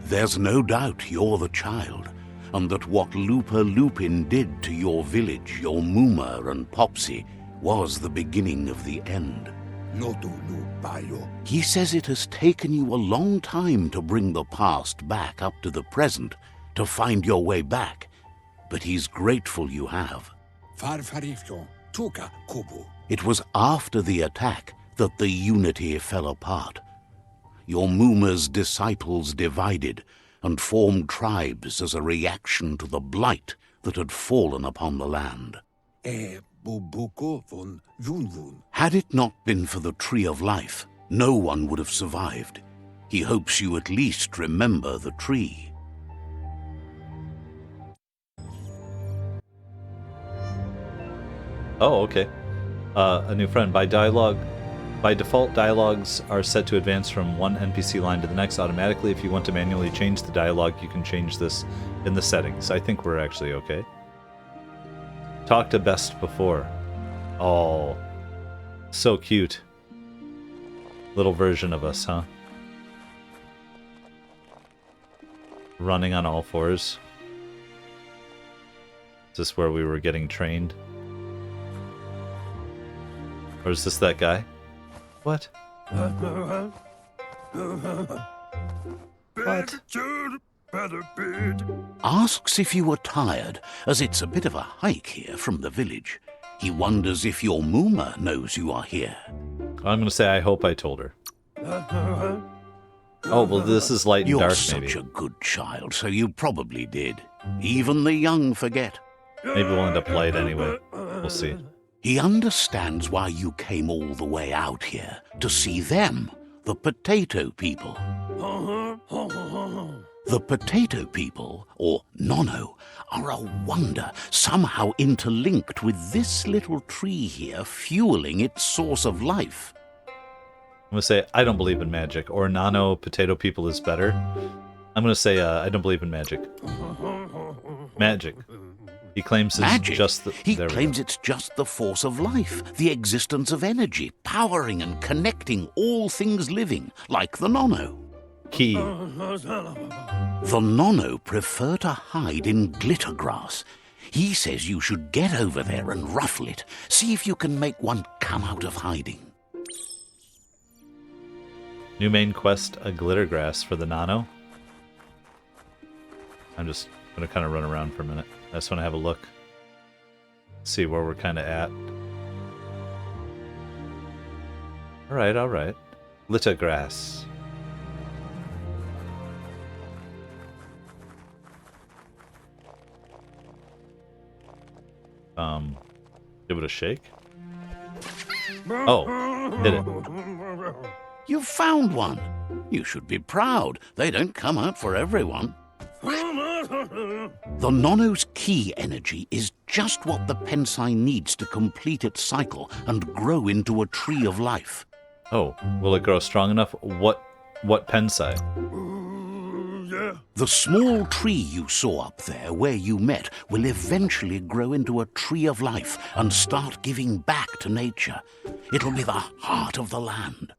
There's no doubt you're the child, and that what Lupa Lupin did to your village, your Muma and Popsy, was the beginning of the end. He says it has taken you a long time to bring the past back up to the present, to find your way back, but he's grateful you have. It was after the attack that the unity fell apart. Your Muma's disciples divided and formed tribes as a reaction to the blight that had fallen upon the land. Had it not been for the Tree of Life, no one would have survived. He hopes you at least remember the tree. Oh, okay. A new friend. By default, dialogues are set to advance from one NPC line to the next automatically. If you want to manually change the dialogue, you can change this in the settings. I think we're actually okay. Talk to best before. Oh, so cute. Little version of us, huh? Running on all fours. Is this where we were getting trained? Or is this that guy? What? What? Asks if you were tired, as it's a bit of a hike here from the village. He wonders if your Muma knows you are here. I'm gonna say I hope I told her. Oh, well, this is light and You're dark, such maybe. a good child, so you probably did. Even the young forget. Maybe we'll end up light anyway. We'll see. He understands why you came all the way out here, to see them, the potato people. The potato people, or Nono, are a wonder, somehow interlinked with this little tree here fueling its source of life. I'm gonna say I don't believe in magic, or Nano Potato People is better. I'm gonna say I don't believe in magic. Magic. He claims it's Magic. just the... He there we claims go. it's just the force of life, the existence of energy, powering and connecting all things living, like the Nono. Key. The Nono prefer to hide in glitter grass. He says you should get over there and ruffle it. See if you can make one come out of hiding. New main quest, a glitter grass for the Nano. I'm just gonna kind of run around for a minute. I just want to have a look. See where we're kind of at. Alright, alright. Glitter grass. Give it a shake. Oh, hit it. You've found one. You should be proud. They don't come out for everyone. The Nono's key energy is just what the Pensai needs to complete its cycle and grow into a tree of life. Oh, will it grow strong enough? What Pensai? The small tree you saw up there where you met will eventually grow into a tree of life and start giving back to nature. It'll be the heart of the land.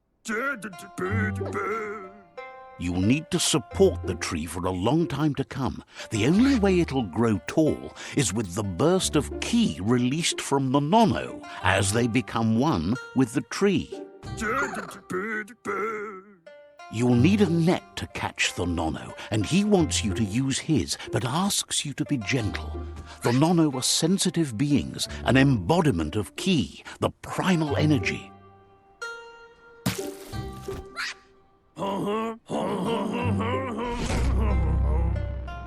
You'll need to support the tree for a long time to come. The only way it'll grow tall is with the burst of ki released from the Nono as they become one with the tree. You'll need a net to catch the Nono, and he wants you to use his, but asks you to be gentle. The Nono are sensitive beings, an embodiment of ki, the primal energy.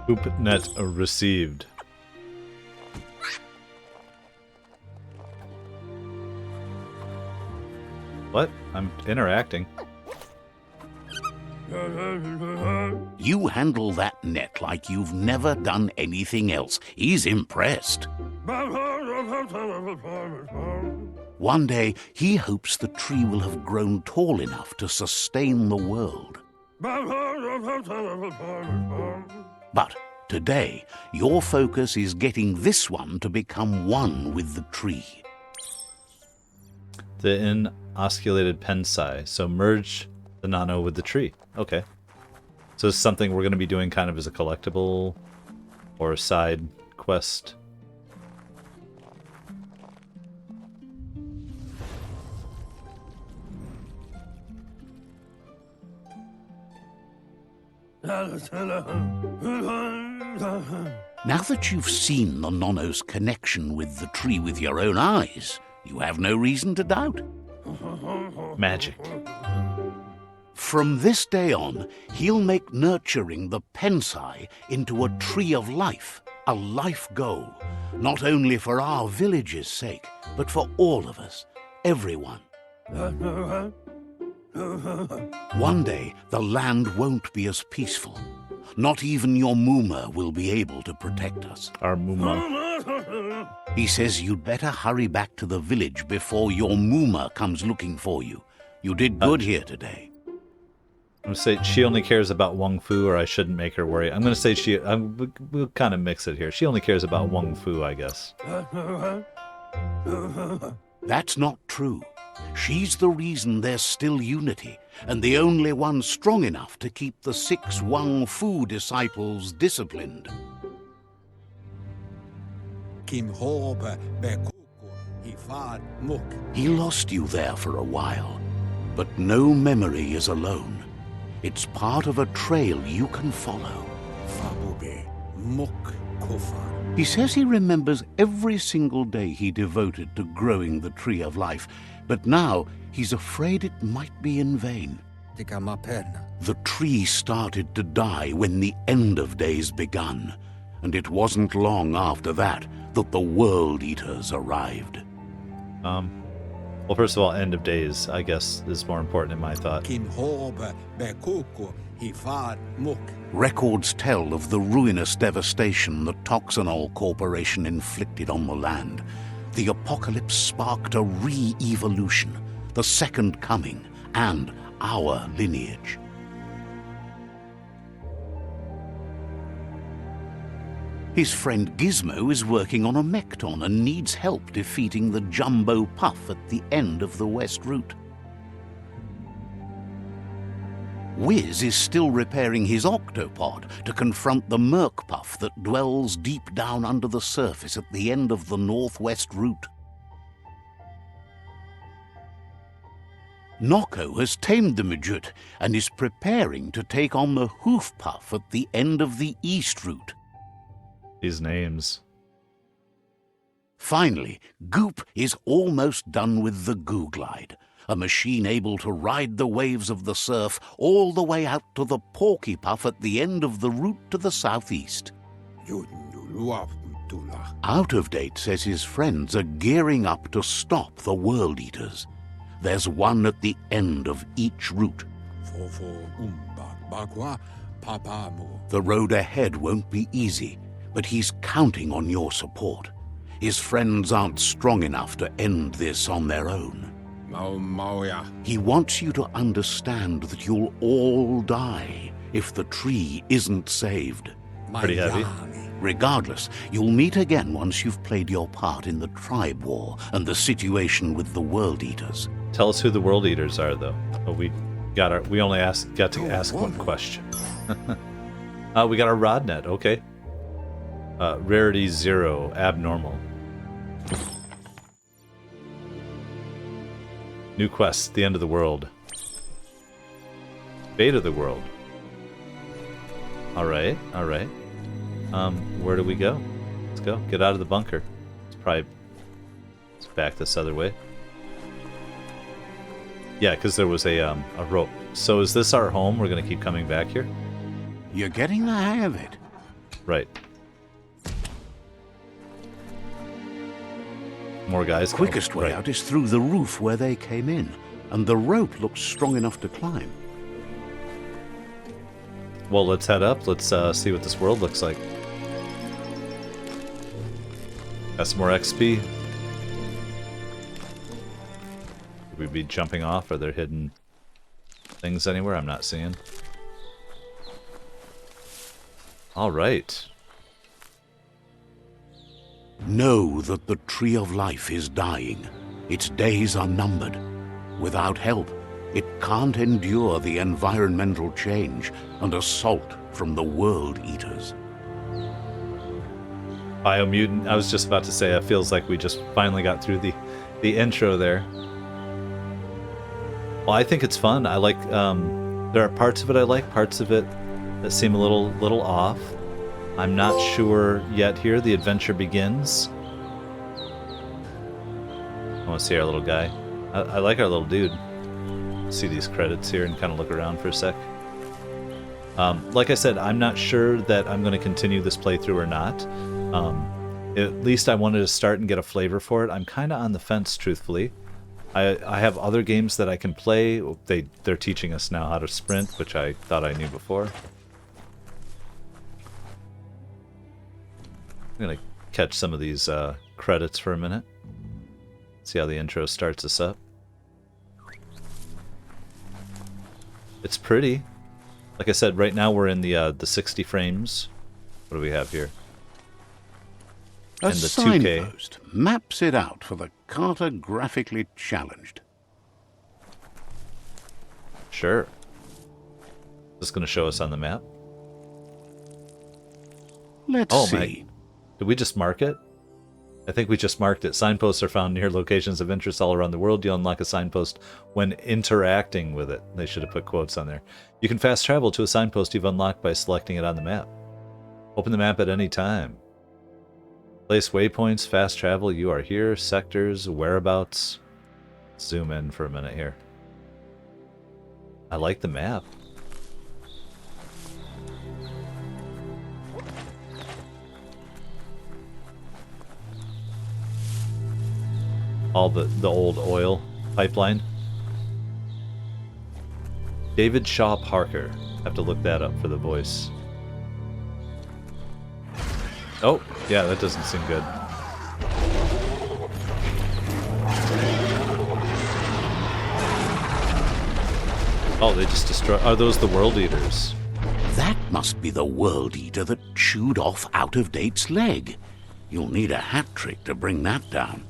Hoop net received. What? I'm interacting. You handle that net like you've never done anything else. He's impressed. One day, he hopes the tree will have grown tall enough to sustain the world. But today, your focus is getting this one to become one with the tree. The inosculated Pensai. So merge the Nano with the tree. Okay. So it's something we're going to be doing kind of as a collectible or a side quest. Now that you've seen the Nono's connection with the tree with your own eyes, you have no reason to doubt. Magic. From this day on, he'll make nurturing the Pensai into a tree of life, a life goal, not only for our village's sake, but for all of us, everyone. One day, the land won't be as peaceful. Not even your Muma will be able to protect us. Our Muma. He says you'd better hurry back to the village before your Muma comes looking for you. You did good here today. I'm going to say she only cares about Wong Fu, or I shouldn't make her worry. I'm going to say we'll kind of mix it here. She only cares about Wong Fu, I guess. That's not true. She's the reason there's still unity, and the only one strong enough to keep the 6 Wang Fu disciples disciplined. He lost you there for a while, but no memory is alone. It's part of a trail you can follow. He says he remembers every single day he devoted to growing the Tree of Life, but now he's afraid it might be in vain. The tree started to die when the end of days begun, and it wasn't long after that the World Eaters arrived. Well, first of all, end of days, I guess, is more important in my thought. Records tell of the ruinous devastation the Toxanol Corporation inflicted on the land. The apocalypse sparked a re-evolution, the second coming, and our lineage. His friend Gizmo is working on a Mekton and needs help defeating the Jumbo Puff at the end of the West Route. Wiz is still repairing his octopod to confront the Merc Puff that dwells deep down under the surface at the end of the Northwest Route. Nocco has tamed the Midget and is preparing to take on the Hoof Puff at the end of the East Route. These names. Finally, Goop is almost done with the Goo Glide, a machine able to ride the waves of the surf all the way out to the Porky Puff at the end of the route to the southeast. Out of Date says his friends are gearing up to stop the World Eaters. There's one at the end of each route. The road ahead won't be easy, but he's counting on your support. His friends aren't strong enough to end this on their own. He wants you to understand that you'll all die if the tree isn't saved. Pretty heavy. Regardless, you'll meet again once you've played your part in the tribe war and the situation with the World Eaters. Tell us who the World Eaters are, though. Oh, we only got to ask one question. We got our Rodnet. Okay. Rarity 0, abnormal. New quest, the end of the world. Fate of the world. Alright, alright. Where do we go? Let's go. Get out of the bunker. Let's back this other way. Yeah, because there was a rope. So is this our home? We're going to keep coming back here? You're getting the hang of it. Right. More guys. Quickest way out is through the roof where they came in, and the rope looks strong enough to climb. Well, let's head up. Let's see what this world looks like. Got some more XP. Could we be jumping off? Are there hidden things anywhere I'm not seeing? All right. Know that the Tree of Life is dying. Its days are numbered. Without help, it can't endure the environmental change and assault from the World Eaters. Biomutant, I was just about to say, it feels like we just finally got through the intro there. Well, I think it's fun. I like, there are parts of it I like, parts of it that seem a little off. I'm not sure yet here. The adventure begins. I want to see our little guy. I like our little dude. See these credits here and kind of look around for a sec. Like I said, I'm not sure that I'm going to continue this playthrough or not. At least I wanted to start and get a flavor for it. I'm kind of on the fence, truthfully. I have other games that I can play. They're teaching us now how to sprint, which I thought I knew before. I'm going to catch some of these credits for a minute. See how the intro starts us up. It's pretty. Like I said, right now we're in the 60 frames. What do we have here? A and the 2K. signpost maps it out for the cartographically challenged. Sure. This is going to show us on the map. Let's see. Did we just mark it? I think we just marked it. Signposts are found near locations of interest all around the world. You unlock a signpost when interacting with it. They should have put quotes on there. You can fast travel to a signpost you've unlocked by selecting it on the map. Open the map at any time. Place waypoints, fast travel, you are here, sectors, whereabouts. Zoom in for a minute here. I like the map. All the old oil pipeline. David Shaw Parker. Have to look that up for the voice. Oh, yeah, that doesn't seem good. Oh, they just destroy. Are those the World Eaters? That must be the World Eater that chewed off Out-of-Date's leg. You'll need a hat trick to bring that down.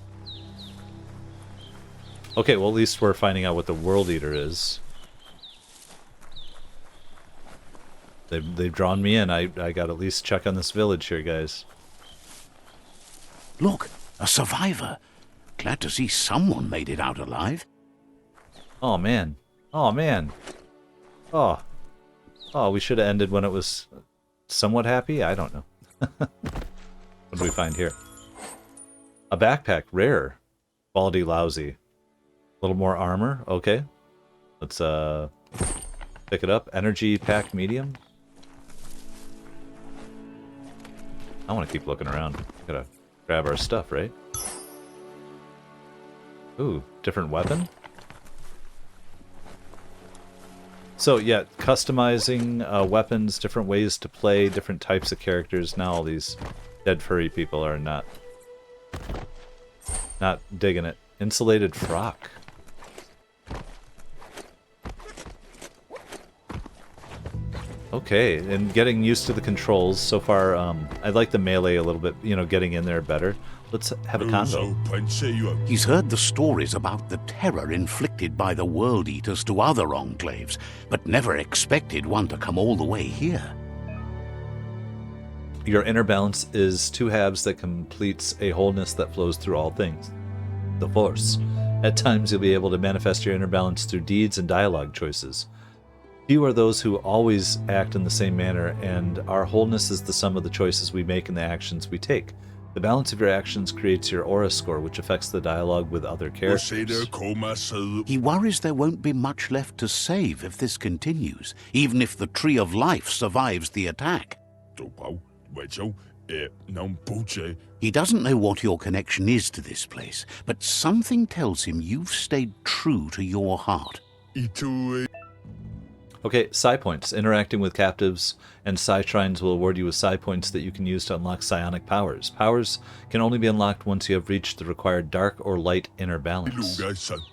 Okay, well, at least we're finding out what the World Eater is. They've drawn me in. I got to at least check on this village here, guys. Look, a survivor. Glad to see someone made it out alive. Oh, man. Oh, man. Oh. Oh, we should have ended when it was somewhat happy? I don't know. What do we find here? A backpack. Rare. Quality lousy. A little more armor. Okay. Let's pick it up. Energy pack medium. I want to keep looking around. Gotta grab our stuff, right? Ooh, different weapon? So yeah, customizing weapons, different ways to play, different types of characters. Now all these dead furry people are not digging it. Insulated frock. Okay, and getting used to the controls. So far, I like the melee a little bit, you know, getting in there better. Let's have a convo. He's heard the stories about the terror inflicted by the World Eaters to other enclaves, but never expected one to come all the way here. Your inner balance is two halves that completes a wholeness that flows through all things. The Force. At times you'll be able to manifest your inner balance through deeds and dialogue choices. Few are those who always act in the same manner, and our wholeness is the sum of the choices we make and the actions we take. The balance of your actions creates your aura score, which affects the dialogue with other characters. He worries there won't be much left to save if this continues, even if the Tree of Life survives the attack. He doesn't know what your connection is to this place, but something tells him you've stayed true to your heart. Okay, psi points. Interacting with captives and psi shrines will award you with psi points that you can use to unlock psionic powers. Powers can only be unlocked once you have reached the required dark or light inner balance.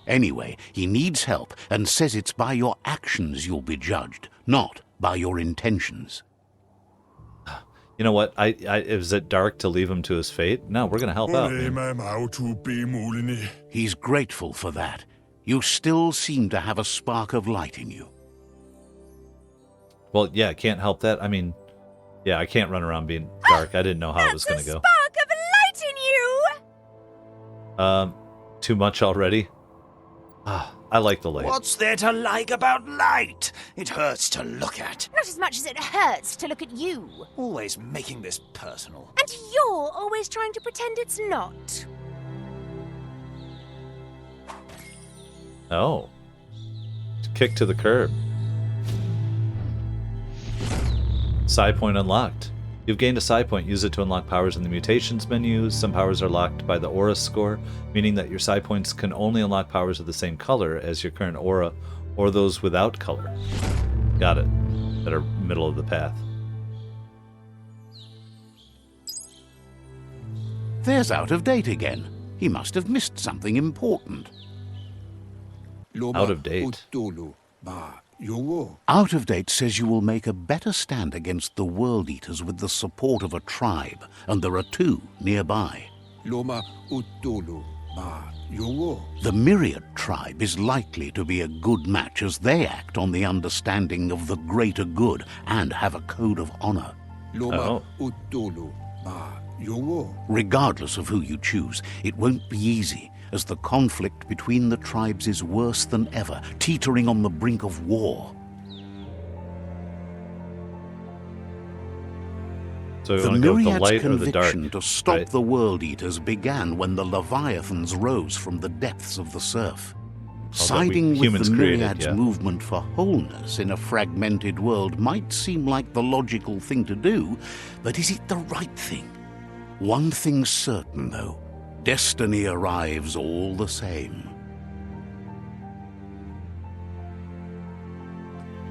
Anyway, he needs help and says it's by your actions you'll be judged, not by your intentions. You know what? Is it dark to leave him to his fate? No, we're going to help out. He's grateful for that. You still seem to have a spark of light in you. Well, yeah, I can't help that. I mean, yeah, I can't run around being dark. I didn't know how it was going to go. Spark of light in you! Too much already? I like the light. What's there to like about light? It hurts to look at. Not as much as it hurts to look at you. Always making this personal. And you're always trying to pretend it's not. Oh. Kick to the curb. Psi point unlocked. You've gained a psi point. Use it to unlock powers in the mutations menu. Some powers are locked by the aura score, meaning that your psi points can only unlock powers of the same color as your current aura, or those without color. Got it. That are middle of the path. There's Out of Date again. He must have missed something important. Out of Date. Out of Date says you will make a better stand against the World Eaters with the support of a tribe, and there are two nearby. The Myriad tribe is likely to be a good match as they act on the understanding of the greater good and have a code of honor. Oh. Regardless of who you choose, it won't be easy, as the conflict between the tribes is worse than ever, teetering on the brink of war. So The you want to go with the Myriad's light or the dark? conviction to stop right? the World Eaters began when the Leviathans rose from the depths of the surf. Siding with humans the created, Myriad's yeah. movement for wholeness in a fragmented world might seem like the logical thing to do, but is it the right thing? One thing's certain, though. Destiny arrives all the same.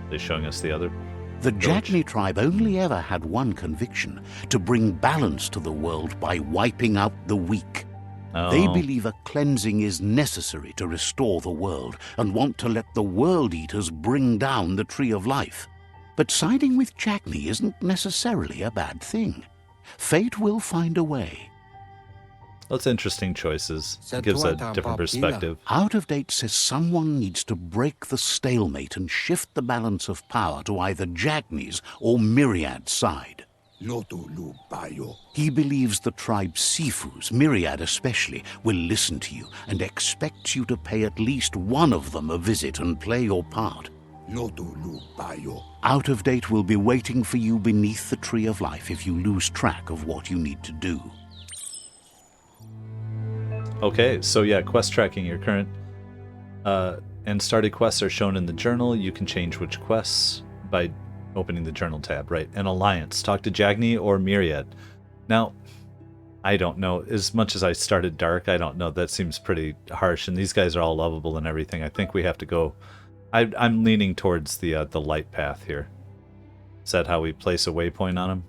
They're showing us the other. The village. Jagni tribe only ever had one conviction: to bring balance to the world by wiping out the weak. They Oh. believe a cleansing is necessary to restore the world and want to let the World Eaters bring down the Tree of Life. But siding with Jackney isn't necessarily a bad thing. Fate will find a way. That's interesting choices. It gives a different perspective. Out of Date says someone needs to break the stalemate and shift the balance of power to either Jackney's or Myriad's side. He believes the tribe Sifus, Myriad especially, will listen to you and expects you to pay at least one of them a visit and play your part. Out of Date will be waiting for you beneath the Tree of Life if you lose track of what you need to do. Okay, so yeah, quest tracking. Your current and started quests are shown in the journal. You can change which quests by opening the journal tab, right? An alliance. Talk to Jackney or Myriad. Now, I don't know. As much as I started Dark, I don't know. That seems pretty harsh, and these guys are all lovable and everything. I think we have to go... I'm leaning towards the light path here. Is that how we place a waypoint on them?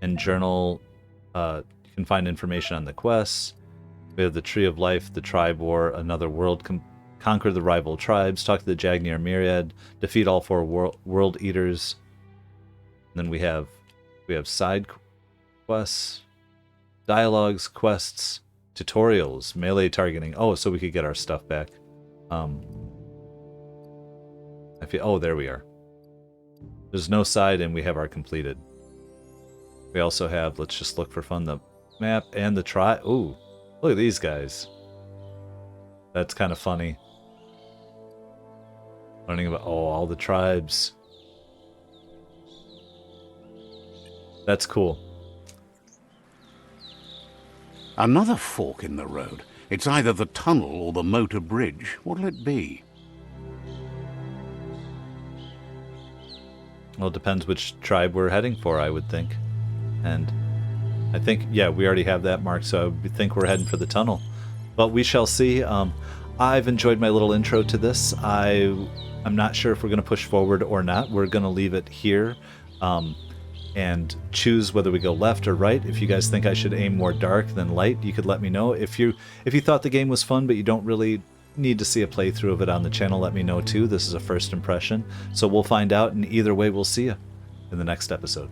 And journal... you can find information on the quests. We have the Tree of Life, the Tribe War, Another World... Conquer the rival tribes, talk to the Jackney or Myriad, defeat all 4 world eaters. And then we have side quests, dialogues, quests, tutorials, melee targeting. Oh, so we could get our stuff back. I feel. Oh, there we are. There's no side, and we have our completed. We also have. Let's just look for fun. The map and the tribe. Ooh, look at these guys. That's kind of funny. Learning about all the tribes. That's cool. Another fork in the road. It's either the tunnel or the motor bridge. What'll it be? Well, it depends which tribe we're heading for, I would think. And I think, yeah, we already have that marked, so I would think we're heading for the tunnel. But we shall see. I've enjoyed my little intro to this. I'm not sure if we're going to push forward or not. We're going to leave it here and choose whether we go left or right. If you guys think I should aim more dark than light, you could let me know. If you thought the game was fun but you don't really need to see a playthrough of it on the channel, let me know too. This is a first impression. So we'll find out, and either way, we'll see you in the next episode.